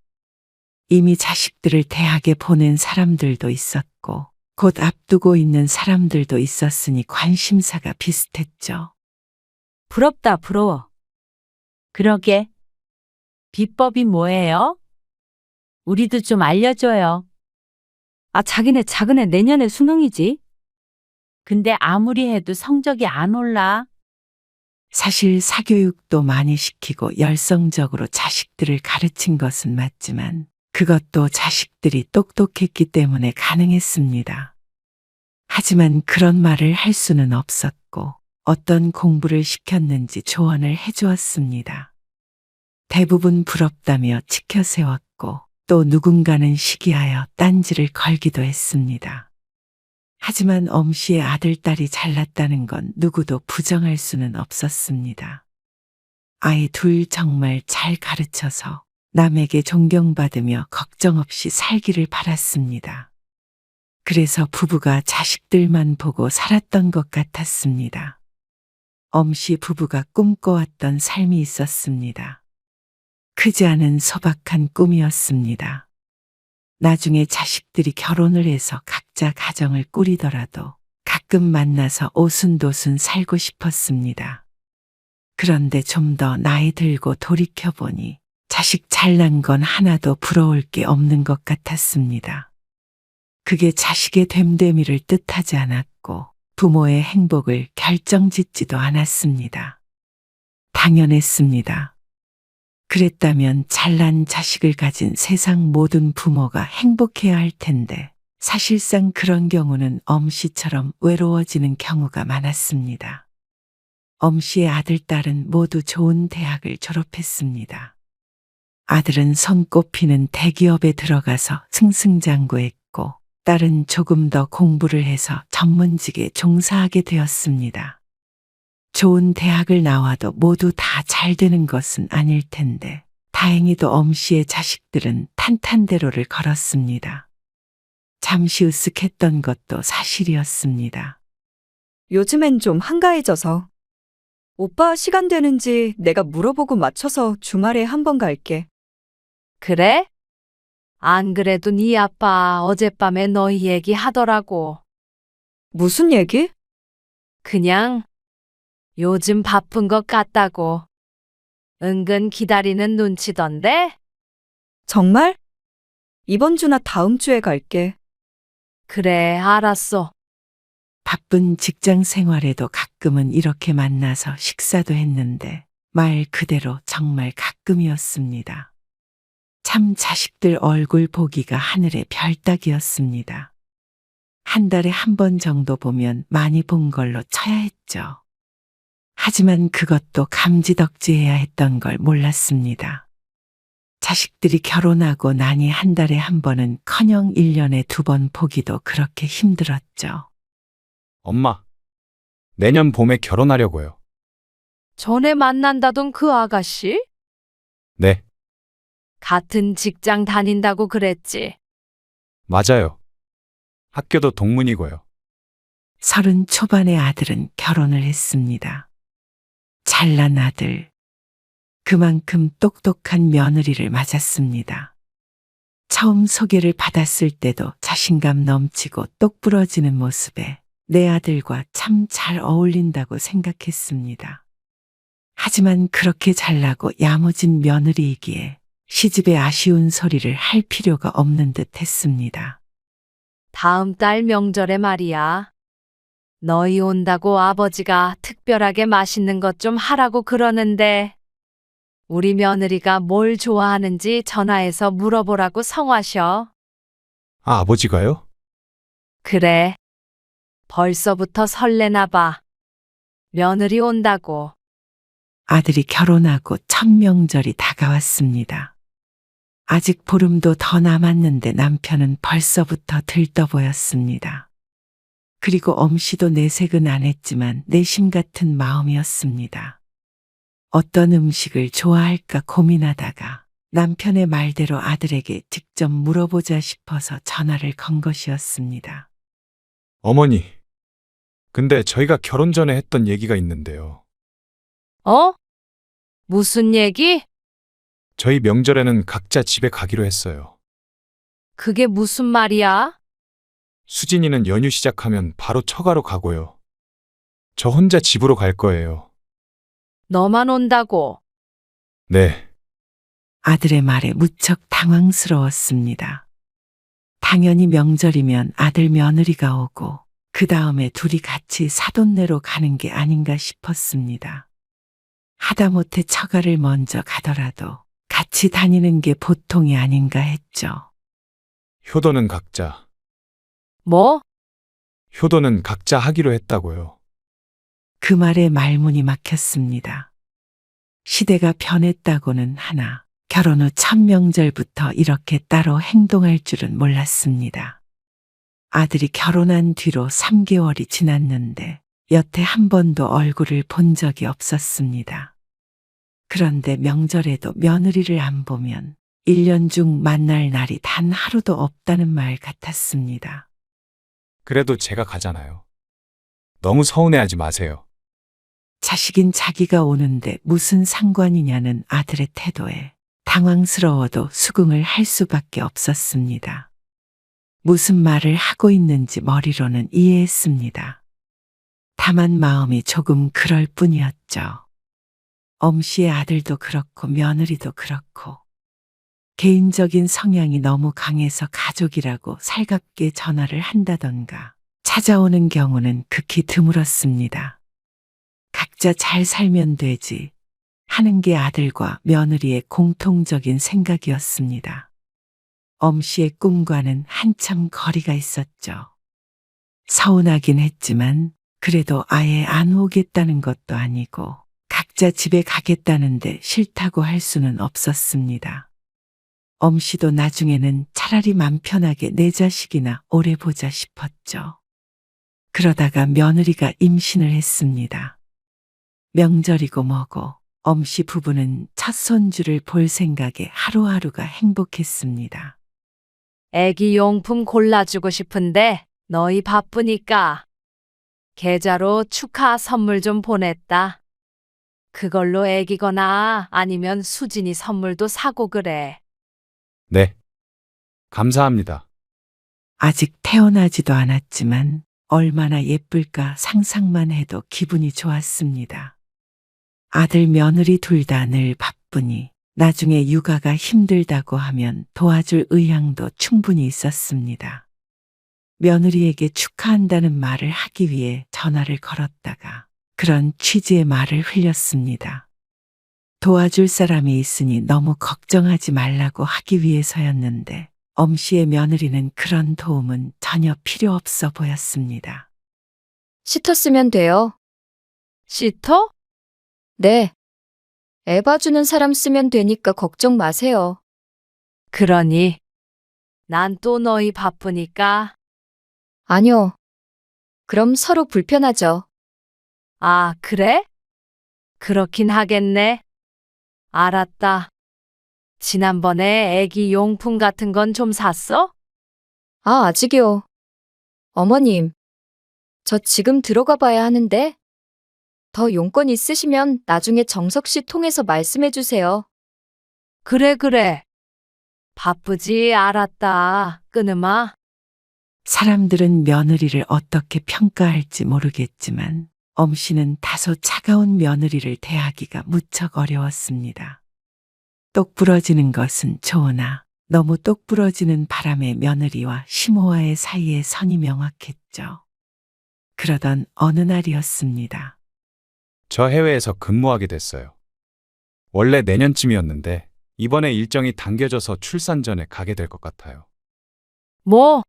이미 자식들을 대학에 보낸 사람들도 있었고 곧 앞두고 있는 사람들도 있었으니 관심사가 비슷했죠. 부럽다 부러워. 그러게. 비법이 뭐예요? 우리도 좀 알려줘요. 아 자기네 작은 애 내년에 수능이지? 근데 아무리 해도 성적이 안 올라. 사실 사교육도 많이 시키고 열성적으로 자식들을 가르친 것은 맞지만 그것도 자식들이 똑똑했기 때문에 가능했습니다. 하지만 그런 말을 할 수는 없었고 어떤 공부를 시켰는지 조언을 해주었습니다. 대부분 부럽다며 치켜세웠고 또 누군가는 시기하여 딴지를 걸기도 했습니다. 하지만 엄씨의 아들, 딸이 잘났다는 건 누구도 부정할 수는 없었습니다. 아이 둘 정말 잘 가르쳐서 남에게 존경받으며 걱정 없이 살기를 바랐습니다. 그래서 부부가 자식들만 보고 살았던 것 같았습니다. 엄씨 부부가 꿈꿔왔던 삶이 있었습니다. 크지 않은 소박한 꿈이었습니다. 나중에 자식들이 결혼을 해서 각자 가정을 꾸리더라도 가끔 만나서 오순도순 살고 싶었습니다. 그런데 좀 더 나이 들고 돌이켜보니 자식 잘난 건 하나도 부러울 게 없는 것 같았습니다. 그게 자식의 됨됨이를 뜻하지 않았고 부모의 행복을 결정짓지도 않았습니다. 당연했습니다. 그랬다면 잘난 자식을 가진 세상 모든 부모가 행복해야 할 텐데 사실상 그런 경우는 엄씨처럼 외로워지는 경우가 많았습니다. 엄씨의 아들, 딸은 모두 좋은 대학을 졸업했습니다. 아들은 손꼽히는 대기업에 들어가서 승승장구했고, 딸은 조금 더 공부를 해서 전문직에 종사하게 되었습니다. 좋은 대학을 나와도 모두 다 잘 되는 것은 아닐 텐데, 다행히도 엄씨의 자식들은 탄탄대로를 걸었습니다. 잠시 으쓱했던 것도 사실이었습니다. 요즘엔 좀 한가해져서. 오빠 시간 되는지 내가 물어보고 맞춰서 주말에 한번 갈게. 그래? 안 그래도 네 아빠 어젯밤에 너희 얘기 하더라고. 무슨 얘기? 그냥 요즘 바쁜 것 같다고. 은근 기다리는 눈치던데? 정말? 이번 주나 다음 주에 갈게. 그래, 알았어. 바쁜 직장 생활에도 가끔은 이렇게 만나서 식사도 했는데 말 그대로 정말 가끔이었습니다. 참 자식들 얼굴 보기가 하늘의 별 따기였습니다. 한 달에 한 번 정도 보면 많이 본 걸로 쳐야 했죠. 하지만 그것도 감지덕지해야 했던 걸 몰랐습니다. 자식들이 결혼하고 나니 한 달에 한 번은 커녕 1년에 2번 보기도 그렇게 힘들었죠. 엄마, 내년 봄에 결혼하려고요. 전에 만난다던 그 아가씨? 네, 같은 직장 다닌다고 그랬지. 맞아요. 학교도 동문이고요. 30 초반의 아들은 결혼을 했습니다. 잘난 아들. 그만큼 똑똑한 며느리를 맞았습니다. 처음 소개를 받았을 때도 자신감 넘치고 똑부러지는 모습에 내 아들과 참 잘 어울린다고 생각했습니다. 하지만 그렇게 잘나고 야무진 며느리이기에 시집에 아쉬운 소리를 할 필요가 없는 듯 했습니다. 다음 달 명절에 말이야. 너희 온다고 아버지가 특별하게 맛있는 것 좀 하라고 그러는데 우리 며느리가 뭘 좋아하는지 전화해서 물어보라고 성화셔. 아, 아버지가요? 그래. 벌써부터 설레나 봐. 며느리 온다고. 아들이 결혼하고 첫 명절이 다가왔습니다. 아직 보름도 더 남았는데 남편은 벌써부터 들떠 보였습니다. 그리고 엄씨도 내색은 안 했지만 내심 같은 마음이었습니다. 어떤 음식을 좋아할까 고민하다가 남편의 말대로 아들에게 직접 물어보자 싶어서 전화를 건 것이었습니다. 어머니, 근데 저희가 결혼 전에 했던 얘기가 있는데요. 어? 무슨 얘기? 저희 명절에는 각자 집에 가기로 했어요. 그게 무슨 말이야? 수진이는 연휴 시작하면 바로 처가로 가고요. 저 혼자 집으로 갈 거예요. 너만 온다고. 네, 아들의 말에 무척 당황스러웠습니다. 당연히 명절이면 아들 며느리가 오고 그 다음에 둘이 같이 사돈네로 가는 게 아닌가 싶었습니다. 하다못해 처가를 먼저 가더라도 같이 다니는 게 보통이 아닌가 했죠. 효도는 각자. 뭐? 효도는 각자 하기로 했다고요. 그 말에 말문이 막혔습니다. 시대가 변했다고는 하나 결혼 후 첫 명절부터 이렇게 따로 행동할 줄은 몰랐습니다. 아들이 결혼한 뒤로 3개월이 지났는데 여태 한 번도 얼굴을 본 적이 없었습니다. 그런데 명절에도 며느리를 안 보면 1년 중 만날 날이 단 하루도 없다는 말 같았습니다. 그래도 제가 가잖아요. 너무 서운해하지 마세요. 자식인 자기가 오는데 무슨 상관이냐는 아들의 태도에 당황스러워도 수긍을 할 수밖에 없었습니다. 무슨 말을 하고 있는지 머리로는 이해했습니다. 다만 마음이 조금 그럴 뿐이었죠. 엄씨의 아들도 그렇고 며느리도 그렇고 개인적인 성향이 너무 강해서 가족이라고 살갑게 전화를 한다던가 찾아오는 경우는 극히 드물었습니다. 각자 잘 살면 되지 하는 게 아들과 며느리의 공통적인 생각이었습니다. 엄씨의 꿈과는 한참 거리가 있었죠. 서운하긴 했지만 그래도 아예 안 오겠다는 것도 아니고 각자 집에 가겠다는데 싫다고 할 수는 없었습니다. 엄씨도 나중에는 차라리 맘 편하게 내 자식이나 오래 보자 싶었죠. 그러다가 며느리가 임신을 했습니다. 명절이고 뭐고 엄씨 부부는 첫 손주를 볼 생각에 하루하루가 행복했습니다. 애기 용품 골라주고 싶은데 너희 바쁘니까 계좌로 축하 선물 좀 보냈다. 그걸로 애기거나 아니면 수진이 선물도 사고 그래. 네. 감사합니다. 아직 태어나지도 않았지만 얼마나 예쁠까 상상만 해도 기분이 좋았습니다. 아들 며느리 둘 다 늘 바쁘니 나중에 육아가 힘들다고 하면 도와줄 의향도 충분히 있었습니다. 며느리에게 축하한다는 말을 하기 위해 전화를 걸었다가 그런 취지의 말을 흘렸습니다. 도와줄 사람이 있으니 너무 걱정하지 말라고 하기 위해서였는데 엄씨의 며느리는 그런 도움은 전혀 필요 없어 보였습니다. 시터 쓰면 돼요. 시터? 네. 애 봐주는 사람 쓰면 되니까 걱정 마세요. 그러니 난 또 너희 바쁘니까. 아니요. 그럼 서로 불편하죠. 아, 그래? 그렇긴 하겠네. 알았다. 지난번에 애기 용품 같은 건 좀 샀어? 아, 아직이요. 어머님, 저 지금 들어가 봐야 하는데. 더 용건 있으시면 나중에 정석 씨 통해서 말씀해 주세요. 그래. 바쁘지 알았다. 끊으마. 사람들은 며느리를 어떻게 평가할지 모르겠지만 엄씨는 다소 차가운 며느리를 대하기가 무척 어려웠습니다. 똑 부러지는 것은 좋으나 너무 똑 부러지는 바람에 며느리와 심호와의 사이에 선이 명확했죠. 그러던 어느 날이었습니다. 저 해외에서 근무하게 됐어요. 원래 내년쯤이었는데 이번에 일정이 당겨져서 출산 전에 가게 될 것 같아요. 뭐?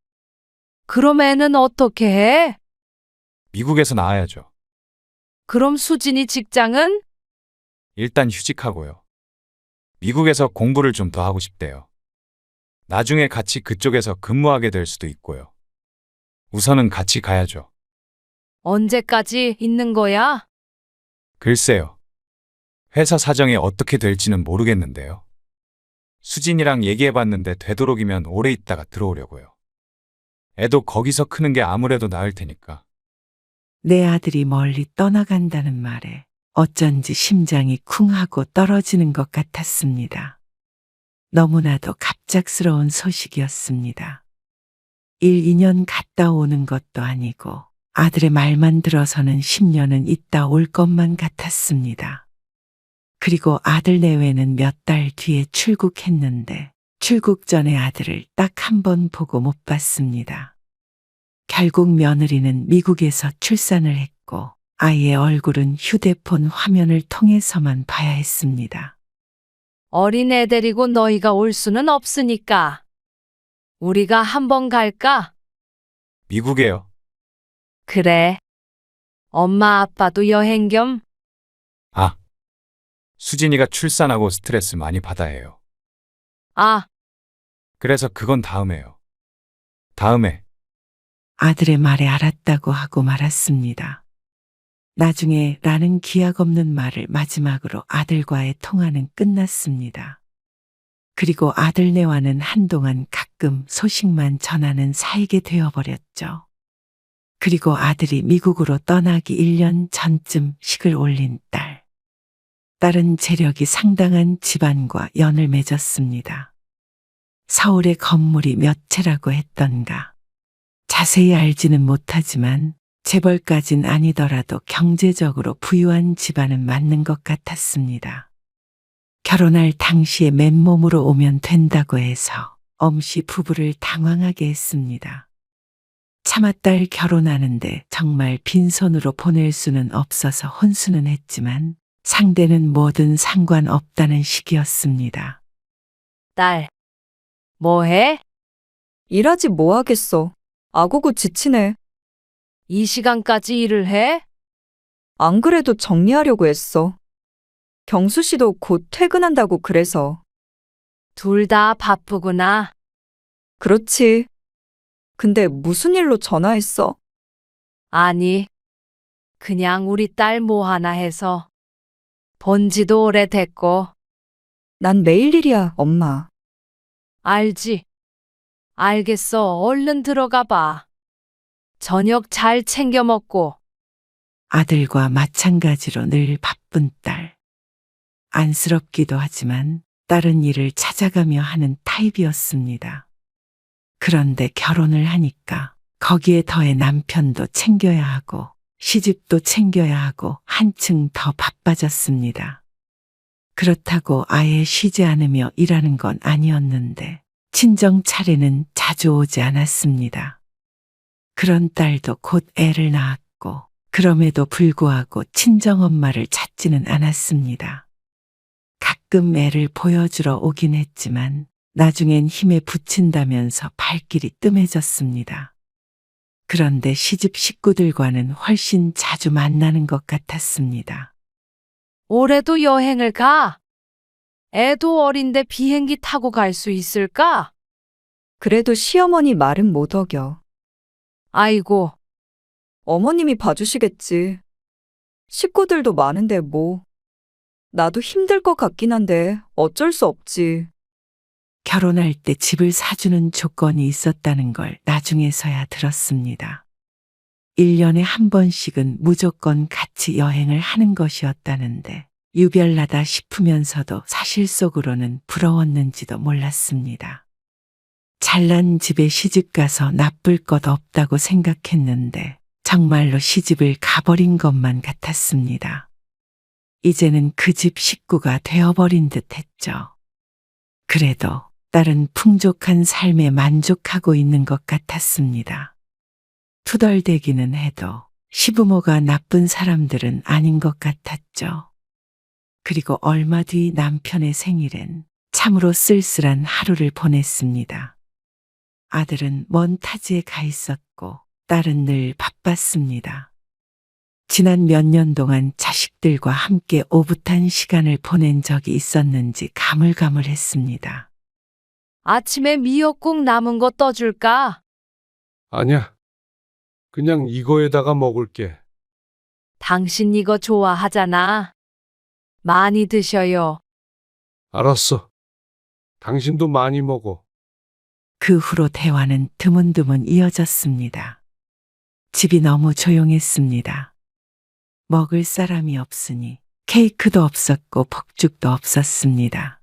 그럼 애는 어떻게 해? 미국에서 나와야죠. 그럼 수진이 직장은? 일단 휴직하고요. 미국에서 공부를 좀 더 하고 싶대요. 나중에 같이 그쪽에서 근무하게 될 수도 있고요. 우선은 같이 가야죠. 언제까지 있는 거야? 글쎄요. 회사 사정이 어떻게 될지는 모르겠는데요. 수진이랑 얘기해봤는데 되도록이면 오래 있다가 들어오려고요. 애도 거기서 크는 게 아무래도 나을 테니까. 내 아들이 멀리 떠나간다는 말에 어쩐지 심장이 쿵 하고 떨어지는 것 같았습니다. 너무나도 갑작스러운 소식이었습니다. 1, 2년 갔다 오는 것도 아니고 아들의 말만 들어서는 10년은 있다 올 것만 같았습니다. 그리고 아들 내외는 몇 달 뒤에 출국했는데 출국 전에 아들을 딱 한 번 보고 못 봤습니다. 결국 며느리는 미국에서 출산을 했고 아이의 얼굴은 휴대폰 화면을 통해서만 봐야 했습니다. 어린애 데리고 너희가 올 수는 없으니까. 우리가 한번 갈까? 미국에요. 그래. 엄마 아빠도 여행 겸? 아, 수진이가 출산하고 스트레스 많이 받아야 해요. 아, 그래서 그건 다음에요. 다음에. 아들의 말에 알았다고 하고 말았습니다. 나중에 라는 기약 없는 말을 마지막으로 아들과의 통화는 끝났습니다. 그리고 아들네와는 한동안 가끔 소식만 전하는 사이게 되어버렸죠. 그리고 아들이 미국으로 떠나기 1년 전쯤 식을 올린 딸. 딸은 재력이 상당한 집안과 연을 맺었습니다. 서울에 건물이 몇 채라고 했던가. 자세히 알지는 못하지만 재벌까진 아니더라도 경제적으로 부유한 집안은 맞는 것 같았습니다. 결혼할 당시에 맨몸으로 오면 된다고 해서 엄씨 부부를 당황하게 했습니다. 차마 딸 결혼하는데 정말 빈손으로 보낼 수는 없어서 혼수는 했지만 상대는 뭐든 상관없다는 식이었습니다. 딸. 뭐해? 일하지 뭐 하겠어. 아고고 지치네. 이 시간까지 일을 해? 안 그래도 정리하려고 했어. 경수 씨도 곧 퇴근한다고 그래서. 둘 다 바쁘구나. 그렇지. 근데 무슨 일로 전화했어? 아니, 그냥 우리 딸 뭐 하나 해서. 본 지도 오래됐고, 난 매일 일이야, 엄마. 알지? 알겠어. 얼른 들어가 봐. 저녁 잘 챙겨 먹고. 아들과 마찬가지로 늘 바쁜 딸. 안쓰럽기도 하지만 다른 일을 찾아가며 하는 타입이었습니다. 그런데 결혼을 하니까 거기에 더해 남편도 챙겨야 하고 시집도 챙겨야 하고 한층 더 바빠졌습니다. 그렇다고 아예 쉬지 않으며 일하는 건 아니었는데 친정 차례는 자주 오지 않았습니다. 그런 딸도 곧 애를 낳았고 그럼에도 불구하고 친정엄마를 찾지는 않았습니다. 가끔 애를 보여주러 오긴 했지만 나중엔 힘에 부친다면서 발길이 뜸해졌습니다. 그런데 시집 식구들과는 훨씬 자주 만나는 것 같았습니다. 올해도 여행을 가? 애도 어린데 비행기 타고 갈 수 있을까? 그래도 시어머니 말은 못 어겨. 아이고, 어머님이 봐주시겠지. 식구들도 많은데 뭐. 나도 힘들 것 같긴 한데 어쩔 수 없지. 결혼할 때 집을 사주는 조건이 있었다는 걸 나중에서야 들었습니다. 1년에 한 번씩은 무조건 같이 여행을 하는 것이었다는데 유별나다 싶으면서도 사실 속으로는 부러웠는지도 몰랐습니다. 잘난 집에 시집 가서 나쁠 것 없다고 생각했는데 정말로 시집을 가버린 것만 같았습니다. 이제는 그 집 식구가 되어버린 듯 했죠. 그래도 딸은 풍족한 삶에 만족하고 있는 것 같았습니다. 투덜대기는 해도 시부모가 나쁜 사람들은 아닌 것 같았죠. 그리고 얼마 뒤 남편의 생일엔 참으로 쓸쓸한 하루를 보냈습니다. 아들은 먼 타지에 가 있었고 딸은 늘 바빴습니다. 지난 몇 년 동안 자식들과 함께 오붓한 시간을 보낸 적이 있었는지 가물가물했습니다. 아침에 미역국 남은 거 떠줄까? 아니야. 그냥 이거에다가 먹을게. 당신 이거 좋아하잖아. 많이 드셔요. 알았어. 당신도 많이 먹어. 그 후로 대화는 드문드문 이어졌습니다. 집이 너무 조용했습니다. 먹을 사람이 없으니 케이크도 없었고 폭죽도 없었습니다.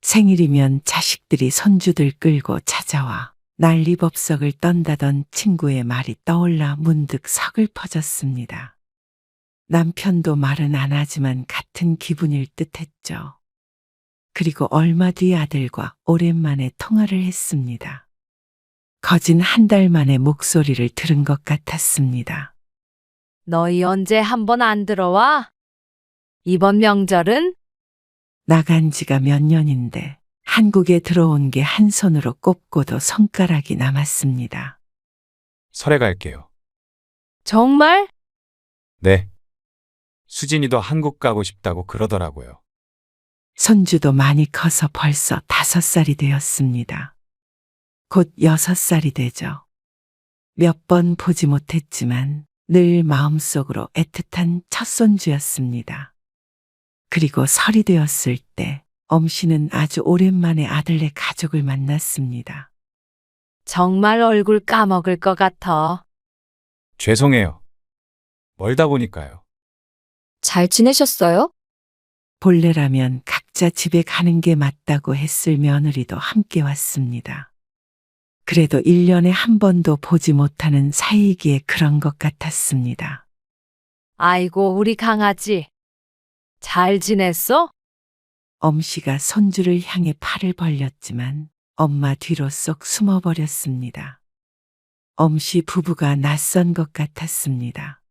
생일이면 자식들이 손주들 끌고 찾아와 난리법석을 떤다던 친구의 말이 떠올라 문득 서글퍼졌습니다. 남편도 말은 안 하지만 같은 기분일 듯했죠. 그리고 얼마 뒤 아들과 오랜만에 통화를 했습니다. 거진 한 달 만에 목소리를 들은 것 같았습니다. 너희 언제 한번 안 들어와? 이번 명절은? 나간 지가 몇 년인데 한국에 들어온 게 한 손으로 꼽고도 손가락이 남았습니다. 설에 갈게요. 정말? 네. 수진이도 한국 가고 싶다고 그러더라고요. 손주도 많이 커서 벌써 5살이 되었습니다. 곧 6살이 되죠. 몇 번 보지 못했지만 늘 마음속으로 애틋한 첫 손주였습니다. 그리고 설이 되었을 때 엄씨는 아주 오랜만에 아들네 가족을 만났습니다. 정말 얼굴 까먹을 것 같아. 죄송해요. 멀다 보니까요. 잘 지내셨어요? 본래라면 각자 집에 가는 게 맞다고 했을 며느리도 함께 왔습니다. 그래도 1년에 한 번도 보지 못하는 사이이기에 그런 것 같았습니다. 아이고, 우리 강아지. 잘 지냈어? 엄씨가 손주를 향해 팔을 벌렸지만 엄마 뒤로 쏙 숨어버렸습니다. 엄씨 부부가 낯선 것 같았습니다.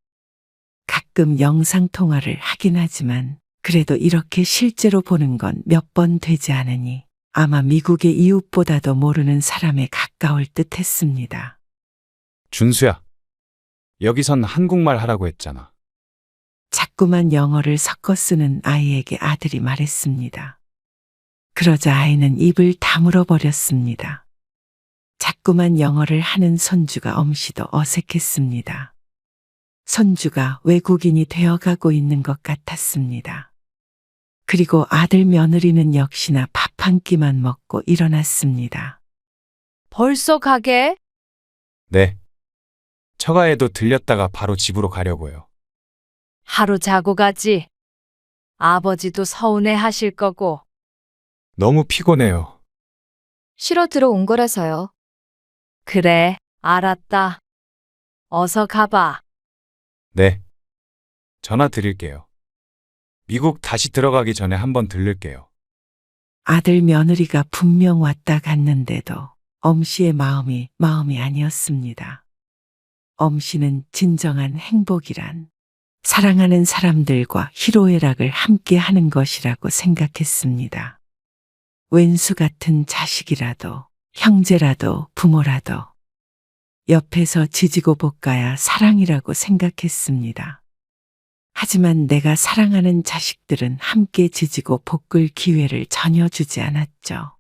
가끔 영상통화를 하긴 하지만 그래도 이렇게 실제로 보는 건 몇 번 되지 않으니 아마 미국의 이웃보다도 모르는 사람에 가까울 듯 했습니다. 준수야. 여기선 한국말 하라고 했잖아. 자꾸만 영어를 섞어 쓰는 아이에게 아들이 말했습니다. 그러자 아이는 입을 다물어 버렸습니다. 자꾸만 영어를 하는 손주가 엄시도 어색했습니다. 손주가 외국인이 되어가고 있는 것 같았습니다. 그리고 아들 며느리는 역시나 밥 한 끼만 먹고 일어났습니다. 벌써 가게? 네. 처가에도 들렸다가 바로 집으로 가려고요. 하루 자고 가지. 아버지도 서운해 하실 거고. 너무 피곤해요. 쉬러 들어온 거라서요. 그래, 알았다. 어서 가봐. 네. 전화 드릴게요. 미국 다시 들어가기 전에 한번 들를게요. 아들 며느리가 분명 왔다 갔는데도 엄씨의 마음이 아니었습니다. 엄씨는 진정한 행복이란 사랑하는 사람들과 희로애락을 함께 하는 것이라고 생각했습니다. 왼수 같은 자식이라도, 형제라도, 부모라도 옆에서 지지고 볶아야 사랑이라고 생각했습니다. 하지만 내가 사랑하는 자식들은 함께 지지고 볶을 기회를 전혀 주지 않았죠.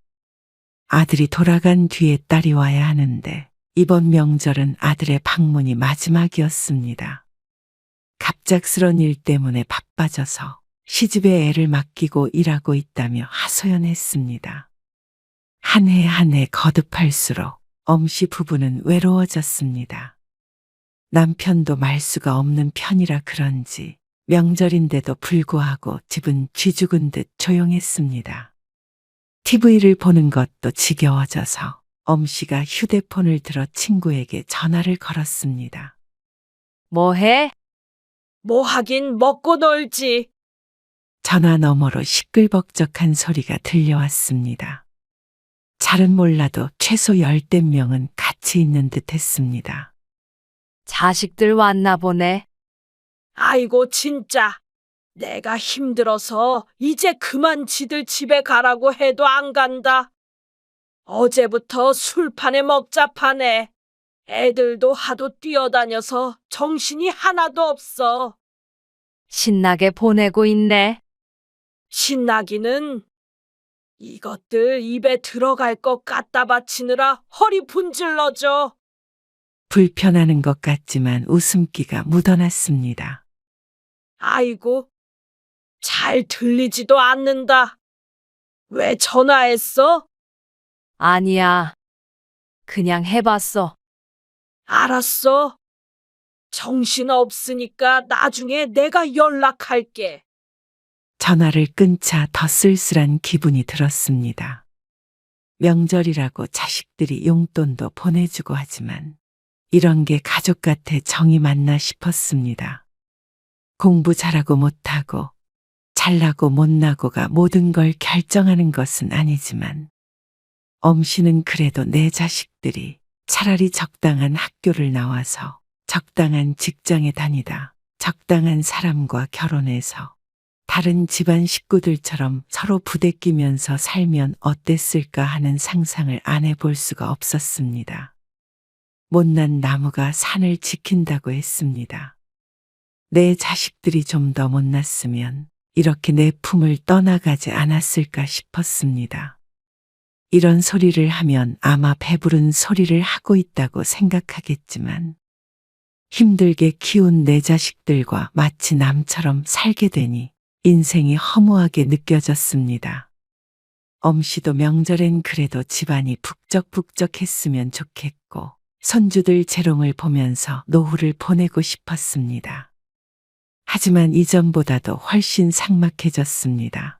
아들이 돌아간 뒤에 딸이 와야 하는데 이번 명절은 아들의 방문이 마지막이었습니다. 갑작스런 일 때문에 바빠져서 시집에 애를 맡기고 일하고 있다며 하소연했습니다. 한 해 한 해 거듭할수록 엄씨 부부는 외로워졌습니다. 남편도 말수가 없는 편이라 그런지 명절인데도 불구하고 집은 쥐죽은 듯 조용했습니다. TV를 보는 것도 지겨워져서 엄씨가 휴대폰을 들어 친구에게 전화를 걸었습니다. 뭐해? 뭐 하긴 먹고 놀지. 전화 너머로 시끌벅적한 소리가 들려왔습니다. 잘은 몰라도 최소 10대 명은 같이 있는 듯 했습니다. 자식들 왔나 보네. 아이고 진짜. 내가 힘들어서 이제 그만 지들 집에 가라고 해도 안 간다. 어제부터 술판에 먹자파네. 애들도 하도 뛰어다녀서 정신이 하나도 없어. 신나게 보내고 있네. 신나기는 이것들 입에 들어갈 것 갖다 바치느라 허리 분질러져. 불편하는 것 같지만 웃음기가 묻어났습니다. 아이고, 잘 들리지도 않는다. 왜 전화했어? 아니야. 그냥 해봤어. 알았어. 정신 없으니까 나중에 내가 연락할게. 전화를 끊자 더 쓸쓸한 기분이 들었습니다. 명절이라고 자식들이 용돈도 보내주고 하지만 이런 게 가족 같아 정이 맞나 싶었습니다. 공부 잘하고 못하고 잘나고 못나고가 모든 걸 결정하는 것은 아니지만 엄씨는 그래도 내 자식들이 차라리 적당한 학교를 나와서 적당한 직장에 다니다 적당한 사람과 결혼해서 다른 집안 식구들처럼 서로 부대끼면서 살면 어땠을까 하는 상상을 안 해볼 수가 없었습니다. 못난 나무가 산을 지킨다고 했습니다. 내 자식들이 좀 더 못났으면 이렇게 내 품을 떠나가지 않았을까 싶었습니다. 이런 소리를 하면 아마 배부른 소리를 하고 있다고 생각하겠지만 힘들게 키운 내 자식들과 마치 남처럼 살게 되니 인생이 허무하게 느껴졌습니다. 엄씨도 명절엔 그래도 집안이 북적북적했으면 좋겠고 손주들 재롱을 보면서 노후를 보내고 싶었습니다. 하지만 이전보다도 훨씬 삭막해졌습니다.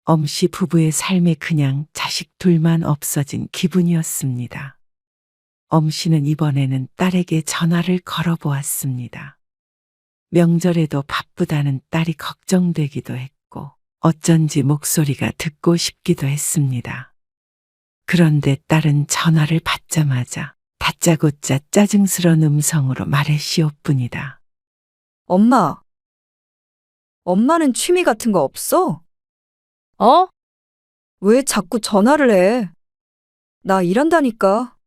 엄씨 부부의 삶에 그냥 자식 둘만 없어진 기분이었습니다. 엄씨는 이번에는 딸에게 전화를 걸어보았습니다. 명절에도 바쁘다는 딸이 걱정되기도 했고 어쩐지 목소리가 듣고 싶기도 했습니다. 그런데 딸은 전화를 받자마자 다짜고짜 짜증스러운 음성으로 말했시옵뿐이다. 엄마. 엄마는 취미 같은 거 없어? 어? 왜 자꾸 전화를 해? 나 일한다니까.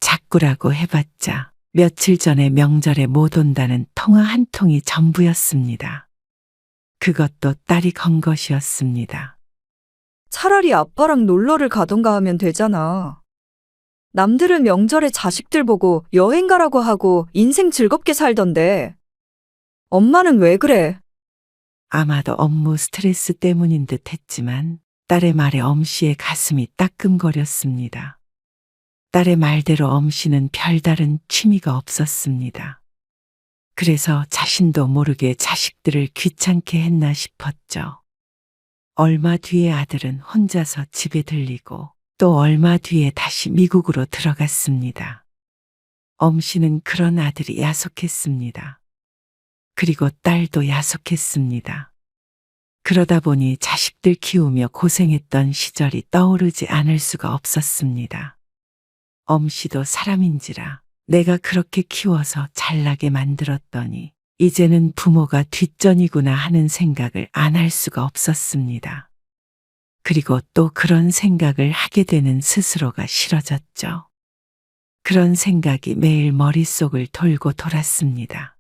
자꾸라고 해봤자 며칠 전에 명절에 못 온다는 통화 한 통이 전부였습니다. 그것도 딸이 건 것이었습니다. 차라리 아빠랑 놀러를 가던가 하면 되잖아. 남들은 명절에 자식들 보고 여행 가라고 하고 인생 즐겁게 살던데. 엄마는 왜 그래? 아마도 업무 스트레스 때문인 듯 했지만 딸의 말에 엄씨의 가슴이 따끔거렸습니다. 딸의 말대로 엄씨는 별다른 취미가 없었습니다. 그래서 자신도 모르게 자식들을 귀찮게 했나 싶었죠. 얼마 뒤에 아들은 혼자서 집에 들리고 또 얼마 뒤에 다시 미국으로 들어갔습니다. 엄씨는 그런 아들이 야속했습니다. 그리고 딸도 야속했습니다. 그러다 보니 자식들 키우며 고생했던 시절이 떠오르지 않을 수가 없었습니다. 엄씨도 사람인지라 내가 그렇게 키워서 잘나게 만들었더니 이제는 부모가 뒷전이구나 하는 생각을 안 할 수가 없었습니다. 그리고 또 그런 생각을 하게 되는 스스로가 싫어졌죠. 그런 생각이 매일 머릿속을 돌고 돌았습니다.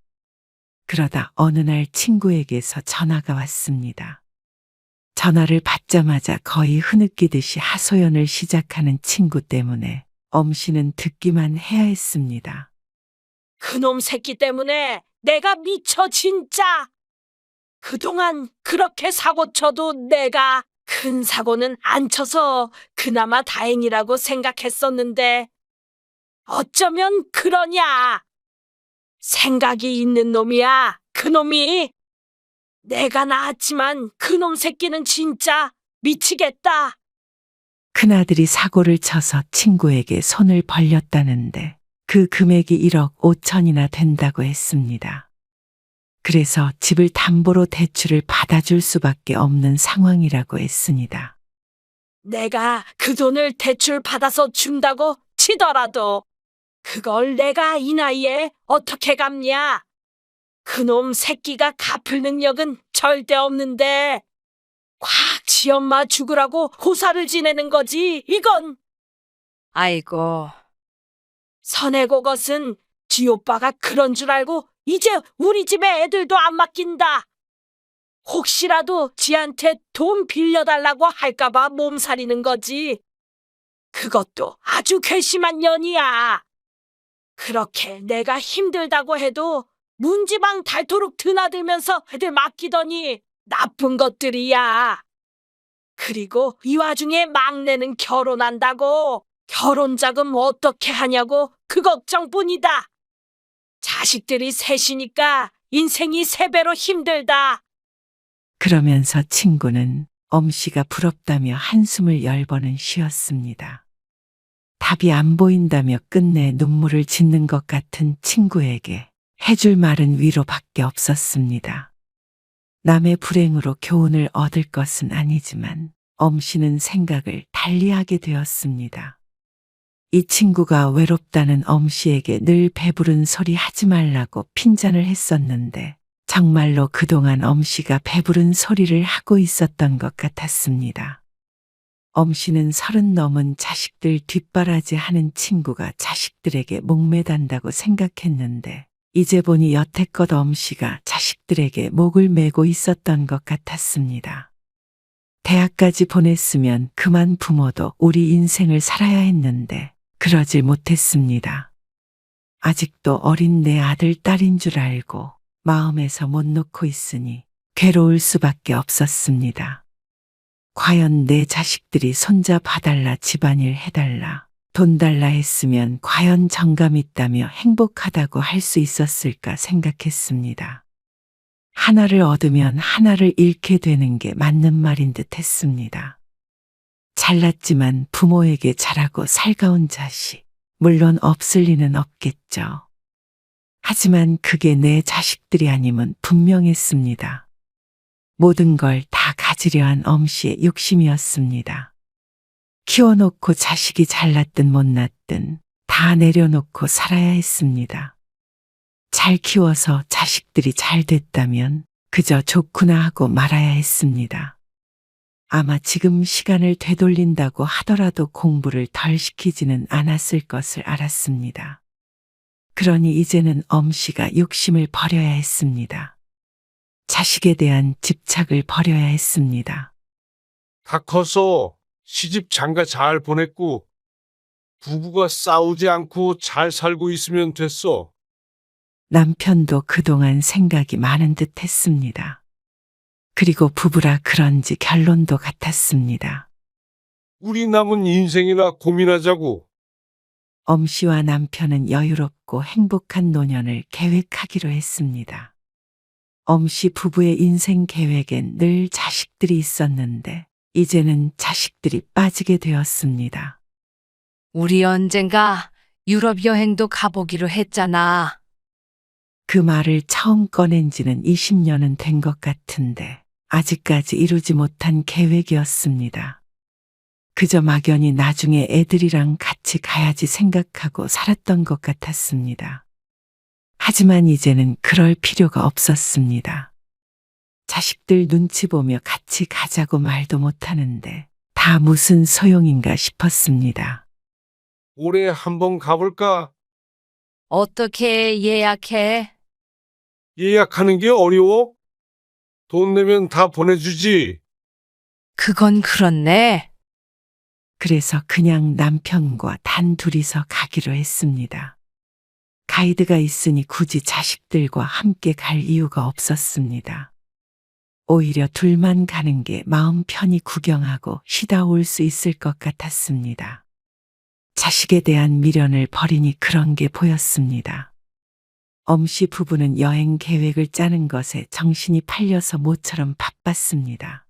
그러다 어느 날 친구에게서 전화가 왔습니다. 전화를 받자마자 거의 흐느끼듯이 하소연을 시작하는 친구 때문에 엄씨는 듣기만 해야 했습니다. 그놈 새끼 때문에 내가 미쳐 진짜. 그동안 그렇게 사고 쳐도 내가 큰 사고는 안 쳐서 그나마 다행이라고 생각했었는데 어쩌면 그러냐. 생각이 있는 놈이야, 그놈이. 내가 낳았지만 그놈 새끼는 진짜 미치겠다. 큰아들이 사고를 쳐서 친구에게 손을 벌렸다는데 그 금액이 1억 5천이나 된다고 했습니다. 그래서 집을 담보로 대출을 받아줄 수밖에 없는 상황이라고 했습니다. 내가 그 돈을 대출 받아서 준다고 치더라도 그걸 내가 이 나이에 어떻게 갚냐? 그놈 새끼가 갚을 능력은 절대 없는데 꽉 지엄마 죽으라고 호사를 지내는 거지, 이건. 아이고, 선해고 것은 지 오빠가 그런 줄 알고 이제 우리 집에 애들도 안 맡긴다. 혹시라도 지한테 돈 빌려달라고 할까봐 몸살이는 거지. 그것도 아주 괘씸한 년이야. 그렇게 내가 힘들다고 해도 문지방 닳도록 드나들면서 애들 맡기더니 나쁜 것들이야. 그리고 이 와중에 막내는 결혼한다고. 결혼 자금 어떻게 하냐고 그 걱정뿐이다. 자식들이 셋이니까 인생이 3배로 힘들다. 그러면서 친구는 엄씨가 부럽다며 한숨을 10번은 쉬었습니다. 답이 안 보인다며 끝내 눈물을 짓는 것 같은 친구에게 해줄 말은 위로밖에 없었습니다. 남의 불행으로 교훈을 얻을 것은 아니지만 엄씨는 생각을 달리하게 되었습니다. 이 친구가 외롭다는 엄씨에게 늘 배부른 소리 하지 말라고 핀잔을 했었는데 정말로 그동안 엄씨가 배부른 소리를 하고 있었던 것 같았습니다. 엄씨는 30 넘은 자식들 뒷바라지 하는 친구가 자식들에게 목매단다고 생각했는데 이제 보니 여태껏 엄씨가 자식들에게 목을 매고 있었던 것 같았습니다. 대학까지 보냈으면 그만 부모도 우리 인생을 살아야 했는데 그러질 못했습니다. 아직도 어린 내 아들, 딸인 줄 알고 마음에서 못 놓고 있으니 괴로울 수밖에 없었습니다. 과연 내 자식들이 손자 봐달라, 집안일 해달라, 돈 달라 했으면 과연 정감 있다며 행복하다고 할 수 있었을까 생각했습니다. 하나를 얻으면 하나를 잃게 되는 게 맞는 말인 듯 했습니다. 잘났지만 부모에게 잘하고 살가운 자식, 물론 없을 리는 없겠죠. 하지만 그게 내 자식들이 아님은 분명했습니다. 모든 걸 다 가지려 한 엄씨의 욕심이었습니다. 키워놓고 자식이 잘났든 못났든 다 내려놓고 살아야 했습니다. 잘 키워서 자식들이 잘 됐다면 그저 좋구나 하고 말아야 했습니다. 아마 지금 시간을 되돌린다고 하더라도 공부를 덜 시키지는 않았을 것을 알았습니다. 그러니 이제는 엄씨가 욕심을 버려야 했습니다. 자식에 대한 집착을 버려야 했습니다. 다 컸어. 시집 장가 잘 보냈고 부부가 싸우지 않고 잘 살고 있으면 됐어. 남편도 그동안 생각이 많은 듯 했습니다. 그리고 부부라 그런지 결론도 같았습니다. 우리 남은 인생이나 고민하자고. 엄씨와 남편은 여유롭고 행복한 노년을 계획하기로 했습니다. 엄씨 부부의 인생 계획엔 늘 자식들이 있었는데 이제는 자식들이 빠지게 되었습니다. 우리 언젠가 유럽 여행도 가보기로 했잖아. 그 말을 처음 꺼낸 지는 20년은 된 것 같은데 아직까지 이루지 못한 계획이었습니다. 그저 막연히 나중에 애들이랑 같이 가야지 생각하고 살았던 것 같았습니다. 하지만 이제는 그럴 필요가 없었습니다. 자식들 눈치 보며 같이 가자고 말도 못하는데 다 무슨 소용인가 싶었습니다. 올해 한번 가볼까? 어떻게 예약해? 예약하는 게 어려워? 돈 내면 다 보내주지. 그건 그렇네. 그래서 그냥 남편과 단 둘이서 가기로 했습니다. 가이드가 있으니 굳이 자식들과 함께 갈 이유가 없었습니다. 오히려 둘만 가는 게 마음 편히 구경하고 쉬다 올 수 있을 것 같았습니다. 자식에 대한 미련을 버리니 그런 게 보였습니다. 엄씨 부부는 여행 계획을 짜는 것에 정신이 팔려서 모처럼 바빴습니다.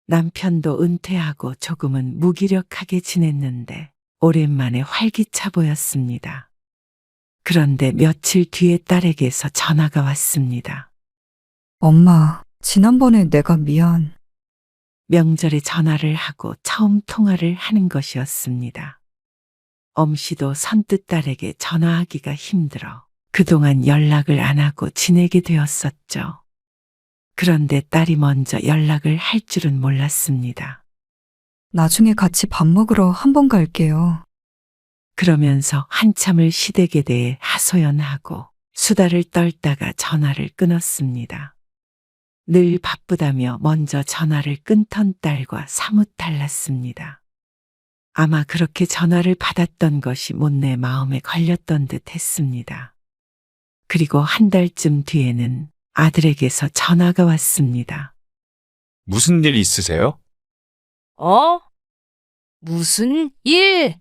남편도 은퇴하고 조금은 무기력하게 지냈는데 오랜만에 활기차 보였습니다. 그런데 며칠 뒤에 딸에게서 전화가 왔습니다. 엄마, 지난번에 내가 미안. 명절에 전화를 하고 처음 통화를 하는 것이었습니다. 엄씨도 선뜻 딸에게 전화하기가 힘들어 그동안 연락을 안 하고 지내게 되었었죠. 그런데 딸이 먼저 연락을 할 줄은 몰랐습니다. 나중에 같이 밥 먹으러 한번 갈게요. 그러면서 한참을 시댁에 대해 하소연하고 수다를 떨다가 전화를 끊었습니다. 늘 바쁘다며 먼저 전화를 끊던 딸과 사뭇 달랐습니다. 아마 그렇게 전화를 받았던 것이 못내 마음에 걸렸던 듯 했습니다. 그리고 한 달쯤 뒤에는 아들에게서 전화가 왔습니다. 무슨 일 있으세요? 어? 무슨 일?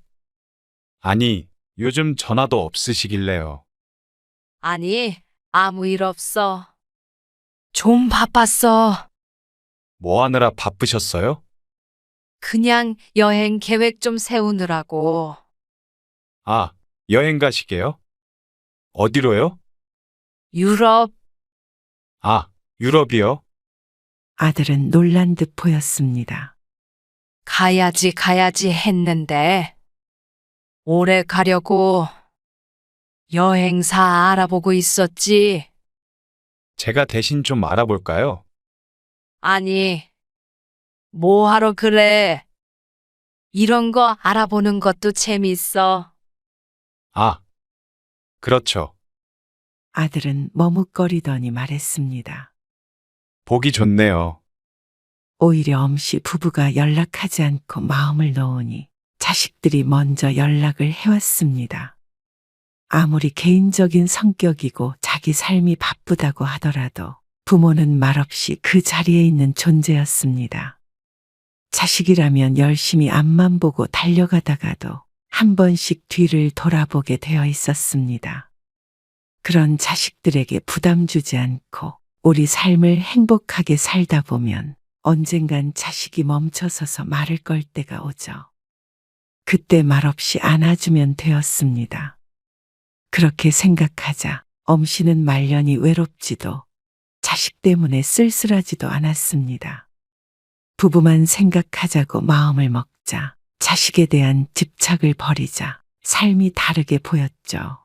아니, 요즘 전화도 없으시길래요. 아니, 아무 일 없어. 좀 바빴어. 뭐 하느라 바쁘셨어요? 그냥 여행 계획 좀 세우느라고. 아, 여행 가시게요? 어디로요? 유럽. 아, 유럽이요? 아들은 놀란 듯 보였습니다. 가야지 했는데. 올해 가려고 여행사 알아보고 있었지. 제가 대신 좀 알아볼까요? 아니, 뭐 하러 그래? 이런 거 알아보는 것도 재밌어. 아, 그렇죠. 아들은 머뭇거리더니 말했습니다. 보기 좋네요. 오히려 엄씨 부부가 연락하지 않고 마음을 놓으니 자식들이 먼저 연락을 해왔습니다. 아무리 개인적인 성격이고 자기 삶이 바쁘다고 하더라도 부모는 말없이 그 자리에 있는 존재였습니다. 자식이라면 열심히 앞만 보고 달려가다가도 한 번씩 뒤를 돌아보게 되어 있었습니다. 그런 자식들에게 부담 주지 않고 우리 삶을 행복하게 살다 보면 언젠간 자식이 멈춰서서 말을 걸 때가 오죠. 그때 말없이 안아주면 되었습니다. 그렇게 생각하자 엄씨는 말년이 외롭지도 자식 때문에 쓸쓸하지도 않았습니다. 부부만 생각하자고 마음을 먹자 자식에 대한 집착을 버리자 삶이 다르게 보였죠.